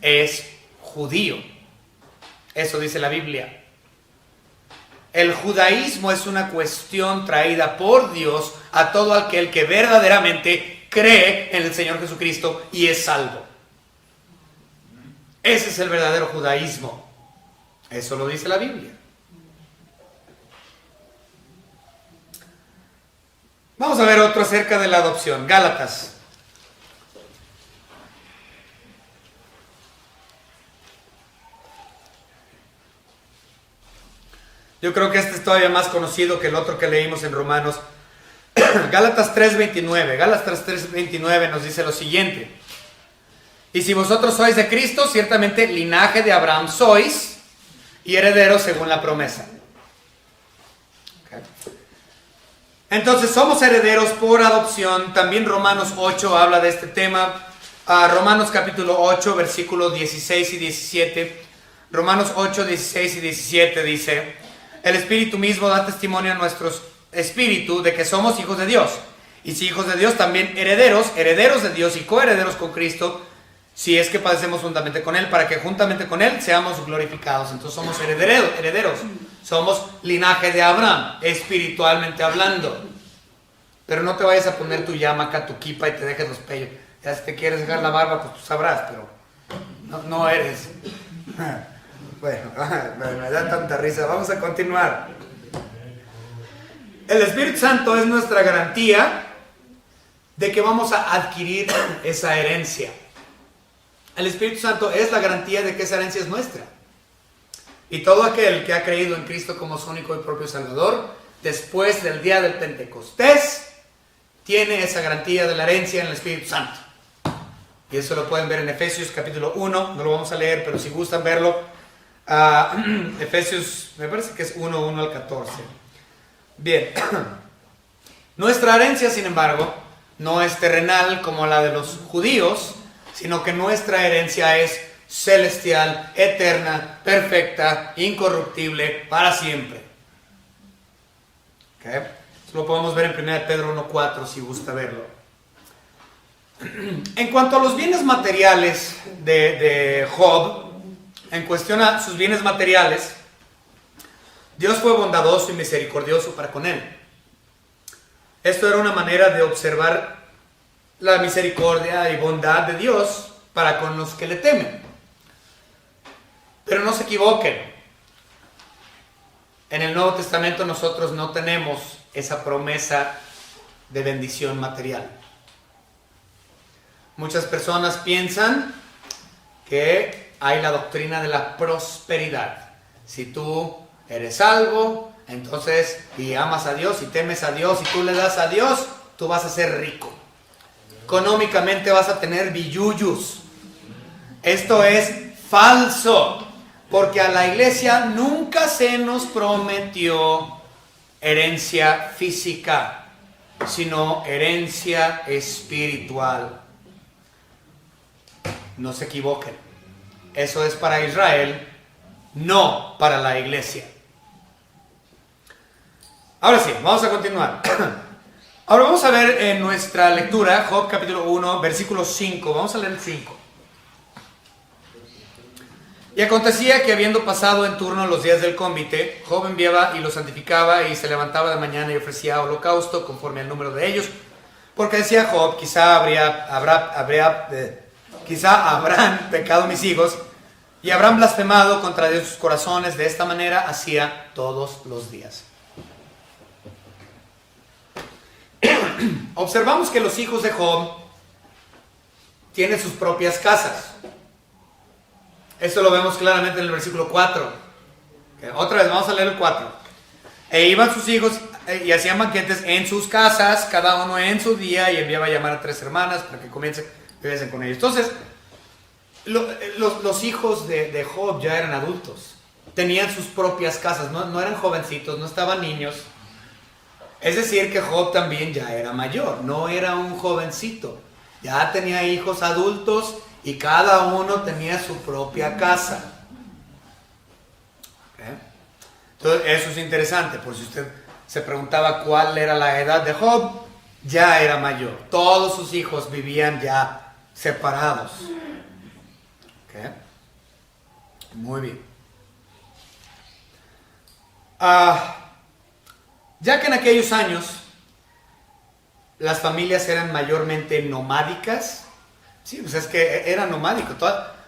es judío. Eso dice la Biblia. El judaísmo es una cuestión traída por Dios a todo aquel que verdaderamente cree en el Señor Jesucristo y es salvo. Ese es el verdadero judaísmo. Eso lo dice la Biblia. Vamos a ver otro acerca de la adopción. Gálatas. Yo creo que este es todavía más conocido que el otro que leímos en Romanos. Gálatas 3:29. Gálatas 3:29 nos dice lo siguiente. Y si vosotros sois de Cristo, ciertamente linaje de Abraham sois y herederos según la promesa. Okay. Entonces somos herederos por adopción. También Romanos 8 habla de este tema. Romanos capítulo 8, versículos 16 y 17. Romanos 8, 16 y 17 dice: el Espíritu mismo da testimonio a nuestro espíritu de que somos hijos de Dios. Y si hijos de Dios, también herederos, herederos de Dios y coherederos con Cristo, si es que padecemos juntamente con Él, para que juntamente con Él seamos glorificados. Entonces somos herederos, somos linaje de Abraham, espiritualmente hablando. Pero no te vayas a poner tu yamaca, tu kipa y te dejes los pellos. Ya si te quieres dejar la barba, pues tú sabrás, pero no eres. Bueno, me da tanta risa. Vamos a continuar. El Espíritu Santo es nuestra garantía de que vamos a adquirir esa herencia. El Espíritu Santo es la garantía de que esa herencia es nuestra. Y todo aquel que ha creído en Cristo como su único y propio Salvador, después del día del Pentecostés, tiene esa garantía de la herencia en el Espíritu Santo. Y eso lo pueden ver en Efesios capítulo 1. No lo vamos a leer, pero si gustan verlo, Efesios, me parece que es 1 al 14. Bien. Nuestra herencia, sin embargo, no es terrenal como la de los judíos, sino que nuestra herencia es celestial, eterna, perfecta, incorruptible, para siempre. ¿Okay? Eso lo podemos ver en 1 Pedro 1:4 si gusta verlo. En cuanto a los bienes materiales de Job, en cuestión a sus bienes materiales, Dios fue bondadoso y misericordioso para con él. Esto era una manera de observar la misericordia y bondad de Dios para con los que le temen. Pero no se equivoquen. En el Nuevo Testamento nosotros no tenemos esa promesa de bendición material. Muchas personas piensan que hay la doctrina de la prosperidad. Si tú eres salvo, entonces, y amas a Dios, y temes a Dios, y tú le das a Dios, tú vas a ser rico. Económicamente vas a tener billuyus. Esto es falso, porque a la iglesia nunca se nos prometió herencia física, sino herencia espiritual. No se equivoquen. Eso es para Israel, no para la iglesia. Ahora sí, vamos a continuar. Ahora vamos a ver en nuestra lectura, Job capítulo 1, versículo 5. Vamos a leer el 5. Y acontecía que habiendo pasado en turno los días del cómite, Job enviaba y los santificaba y se levantaba de mañana y ofrecía holocausto conforme al número de ellos. Porque decía Job, quizá habrán pecado mis hijos y habrán blasfemado contra Dios sus corazones. De esta manera hacía todos los días. Observamos que los hijos de Job tienen sus propias casas. Esto lo vemos claramente en el versículo 4. Otra vez, vamos a leer el 4. E iban sus hijos y hacían banquetes en sus casas, cada uno en su día, y enviaba a llamar a 3 hermanas para que viviesen con ellos. Entonces, los hijos de Job ya eran adultos. Tenían sus propias casas, no eran jovencitos, no estaban niños. Es decir, que Job también ya era mayor, no era un jovencito. Ya tenía hijos adultos y cada uno tenía su propia casa. ¿Okay? Entonces, eso es interesante, por si usted se preguntaba cuál era la edad de Job, ya era mayor. Todos sus hijos vivían ya separados. ¿Okay? Muy bien. Ya que en aquellos años las familias eran mayormente nomádicas, sí, pues es que era nomádico.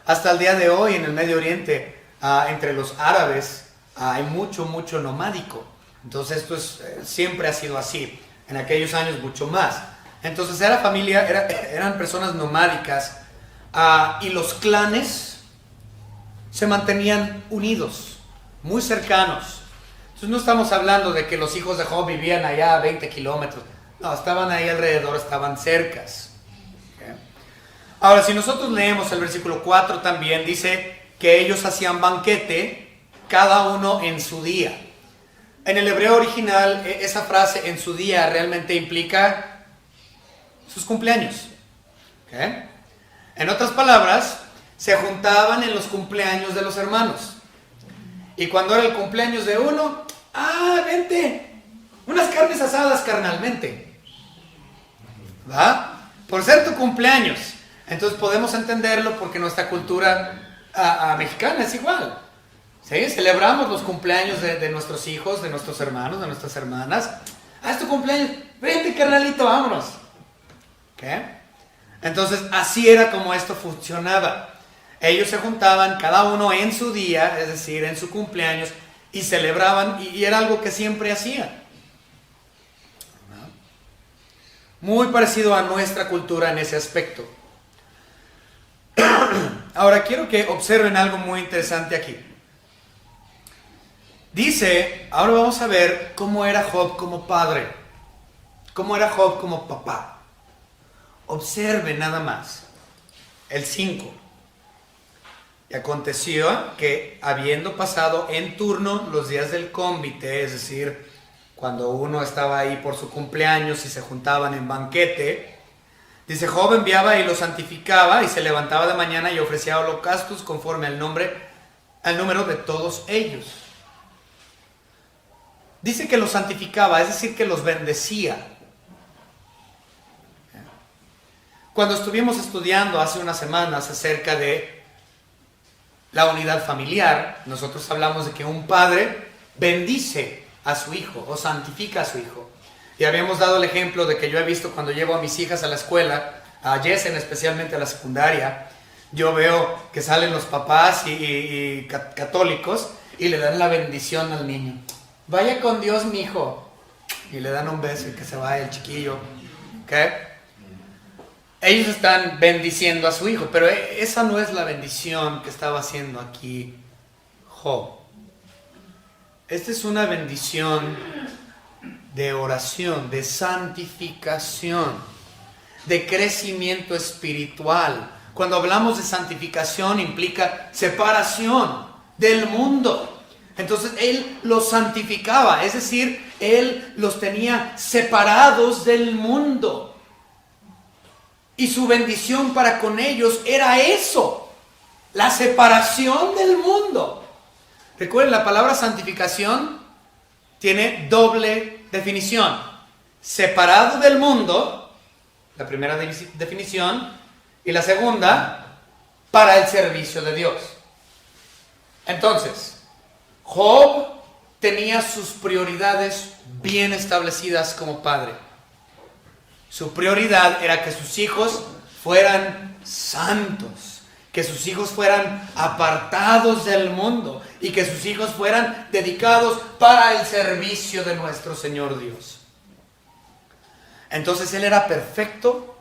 Hasta el día de hoy en el Medio Oriente, entre los árabes, hay mucho nomádico. Entonces esto siempre ha sido así. En aquellos años mucho más. Entonces eran personas nomádicas, y los clanes se mantenían unidos, muy cercanos. Entonces no estamos hablando de que los hijos de Job vivían allá a 20 kilómetros. No, estaban ahí alrededor, estaban cercas. ¿Okay? Ahora, si nosotros leemos el versículo 4 también, dice que ellos hacían banquete, cada uno en su día. En el hebreo original, esa frase en su día realmente implica sus cumpleaños. ¿Okay? En otras palabras, se juntaban en los cumpleaños de los hermanos. Y cuando era el cumpleaños de uno, vente, unas carnes asadas carnalmente. ¿Va? Por ser tu cumpleaños. Entonces podemos entenderlo porque nuestra cultura mexicana es igual. ¿Sí? Celebramos los cumpleaños de nuestros hijos, de nuestros hermanos, de nuestras hermanas. Es tu cumpleaños, vente carnalito, vámonos. ¿Okay? Entonces así era como esto funcionaba. Ellos se juntaban cada uno en su día, es decir, en su cumpleaños, y celebraban, y era algo que siempre hacían. Muy parecido a nuestra cultura en ese aspecto. Ahora quiero que observen algo muy interesante aquí. Dice, ahora vamos a ver cómo era Job como padre, cómo era Job como papá. Observen nada más, el 5. Y aconteció que, habiendo pasado en turno los días del cónvite, es decir, cuando uno estaba ahí por su cumpleaños y se juntaban en banquete, dice, Job enviaba y lo santificaba y se levantaba de mañana y ofrecía holocaustos conforme al número de todos ellos. Dice que los santificaba, es decir, que los bendecía. Cuando estuvimos estudiando hace unas semanas acerca de la unidad familiar, nosotros hablamos de que un padre bendice a su hijo o santifica a su hijo. Y habíamos dado el ejemplo de que yo he visto cuando llevo a mis hijas a la escuela, a Jessen especialmente a la secundaria, yo veo que salen los papás y católicos y le dan la bendición al niño. Vaya con Dios, mi hijo. Y le dan un beso y que se vaya el chiquillo. ¿Okay? Ellos están bendiciendo a su hijo, pero esa no es la bendición que estaba haciendo aquí Job. Esta es una bendición de oración, de santificación, de crecimiento espiritual. Cuando hablamos de santificación implica separación del mundo. Entonces él los santificaba, es decir, él los tenía separados del mundo. Y su bendición para con ellos era eso, la separación del mundo. Recuerden, la palabra santificación tiene doble definición. Separado del mundo, la primera definición, y la segunda, para el servicio de Dios. Entonces, Job tenía sus prioridades bien establecidas como padre. Su prioridad era que sus hijos fueran santos, que sus hijos fueran apartados del mundo y que sus hijos fueran dedicados para el servicio de nuestro Señor Dios. Entonces él era perfecto,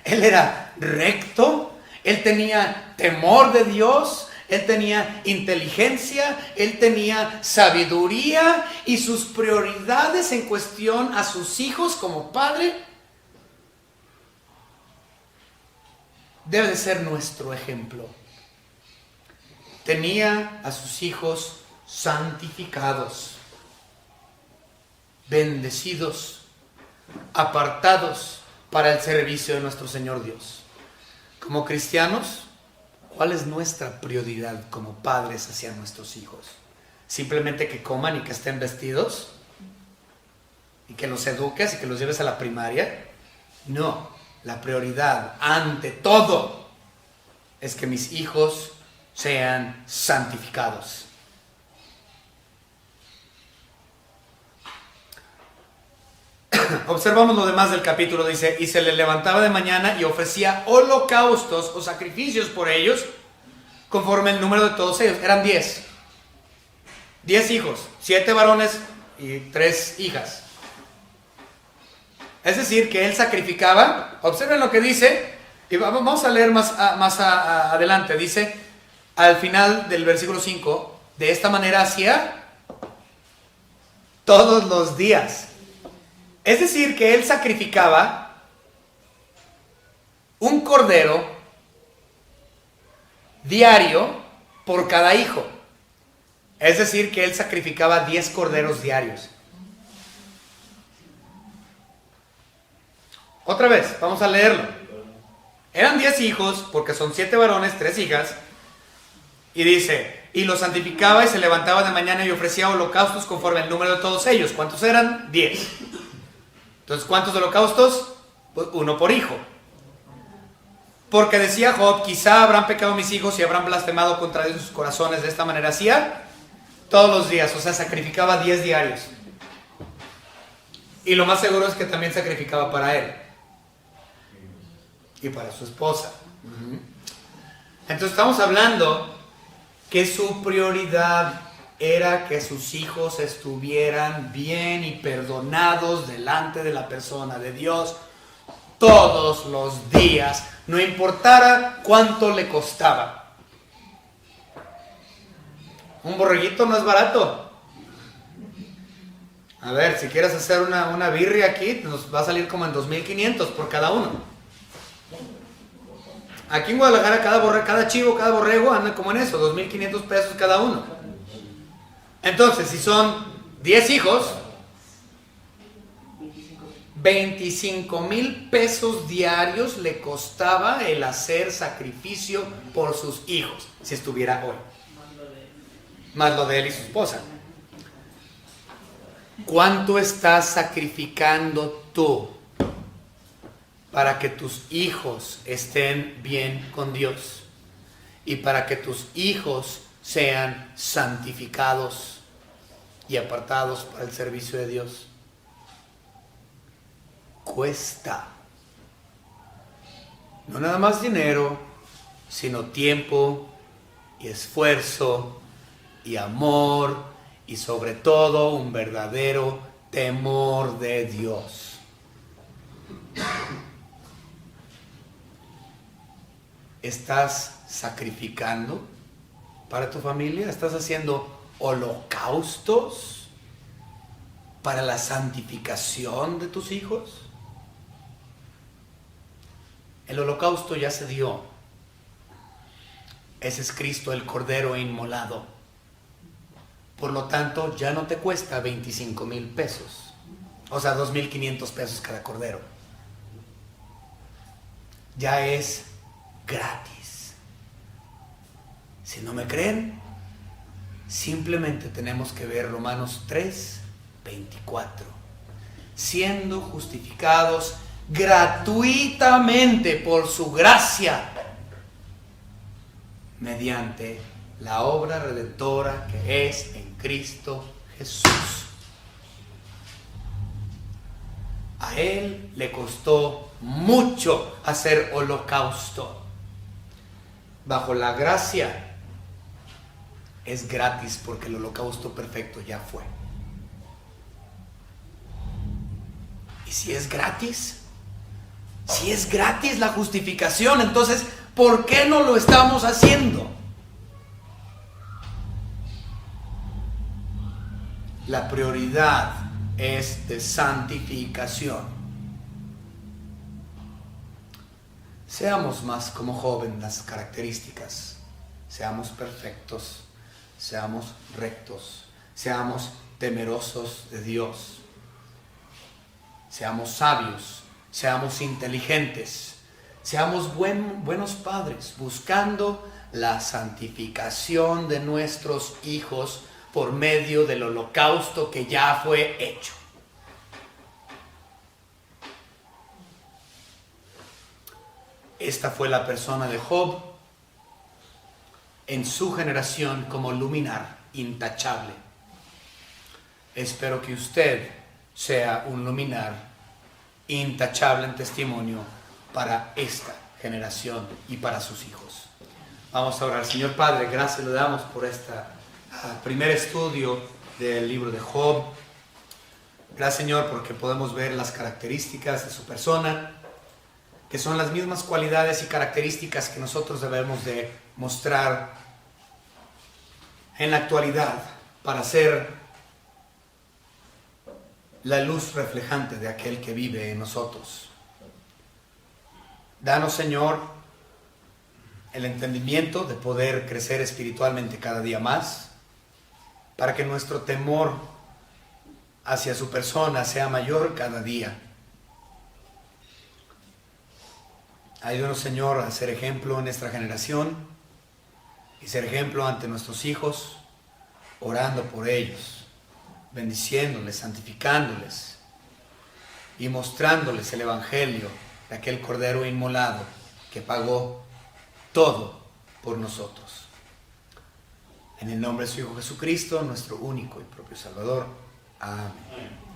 él era recto, él tenía temor de Dios, él tenía inteligencia, él tenía sabiduría y sus prioridades en cuestión a sus hijos como padre debe de ser nuestro ejemplo. Tenía a sus hijos santificados, bendecidos, apartados para el servicio de nuestro Señor Dios. Como cristianos, ¿cuál es nuestra prioridad como padres hacia nuestros hijos? ¿Simplemente que coman y que estén vestidos? ¿Y que los eduques y que los lleves a la primaria? No. La prioridad, ante todo, es que mis hijos sean santificados. Observamos lo demás del capítulo. Dice: y se le levantaba de mañana y ofrecía holocaustos o sacrificios por ellos, conforme el número de todos ellos. Eran 10 hijos, 7 varones y 3 hijas. Es decir, que él sacrificaba. Observen lo que dice, y vamos a leer más adelante. Dice al final del versículo 5: de esta manera hacía todos los días. Es decir, que él sacrificaba un cordero diario por cada hijo. Es decir, que él sacrificaba 10 corderos diarios. Otra vez, vamos a leerlo. Eran 10 hijos, porque son 7 varones, 3 hijas. Y dice: y los santificaba y se levantaba de mañana y ofrecía holocaustos conforme el número de todos ellos. ¿Cuántos eran? 10. Entonces, ¿cuántos holocaustos? Pues 1 por hijo. Porque decía Job: quizá habrán pecado mis hijos y habrán blasfemado contra Dios en sus corazones. De esta manera hacía todos los días. O sea, sacrificaba 10 diarios. Y lo más seguro es que también sacrificaba para él y para su esposa. Entonces estamos hablando que su prioridad era que sus hijos estuvieran bien y perdonados delante de la persona de Dios todos los días, no importara cuánto le costaba. Un borreguito no es barato. A ver, si quieres hacer una birria aquí, nos va a salir como en 2,500 por cada uno. Aquí en Guadalajara cada chivo, cada borrego anda como en eso, 2,500 pesos cada uno. Entonces, si son 10 hijos, 25,000 pesos diarios le costaba el hacer sacrificio por sus hijos, si estuviera hoy. Más lo de él y su esposa. ¿Cuánto estás sacrificando tú para que tus hijos estén bien con Dios y para que tus hijos sean santificados y apartados para el servicio de Dios? Cuesta. No nada más dinero, sino tiempo y esfuerzo y amor y sobre todo un verdadero temor de Dios. ¿Estás sacrificando para tu familia? ¿Estás haciendo holocaustos para la santificación de tus hijos? El holocausto ya se dio. Ese es Cristo, el Cordero inmolado. Por lo tanto, ya no te cuesta 25,000 pesos. O sea, 2,500 pesos cada cordero. Ya es gratis. Si no me creen, simplemente tenemos que ver Romanos 3:24. Siendo justificados gratuitamente por su gracia, mediante la obra redentora que es en Cristo Jesús. A Él le costó mucho hacer holocausto. Bajo la gracia es gratis porque el holocausto perfecto ya fue. Y si es gratis la justificación, entonces, ¿por qué no lo estamos haciendo? La prioridad es de santificación. Seamos más como Job en las características. Seamos perfectos, seamos rectos, seamos temerosos de Dios, seamos sabios, seamos inteligentes, seamos buenos padres, buscando la santificación de nuestros hijos por medio del holocausto que ya fue hecho. Esta fue la persona de Job. en su generación como luminar intachable. Espero que usted sea un luminar intachable en testimonio para esta generación y para sus hijos. Vamos a orar. Señor Padre, gracias le damos por este primer estudio del libro de Job. Gracias, Señor, porque podemos ver las características de su persona, que son las mismas cualidades y características que nosotros debemos de mostrar en la actualidad para ser la luz reflejante de aquel que vive en nosotros. Danos, Señor, el entendimiento de poder crecer espiritualmente cada día más, para que nuestro temor hacia su persona sea mayor cada día. Ayúdanos, Señor, a ser ejemplo en nuestra generación y ser ejemplo ante nuestros hijos, orando por ellos, bendiciéndoles, santificándoles y mostrándoles el evangelio de aquel Cordero inmolado que pagó todo por nosotros. En el nombre de su Hijo Jesucristo, nuestro único y propio Salvador. Amén.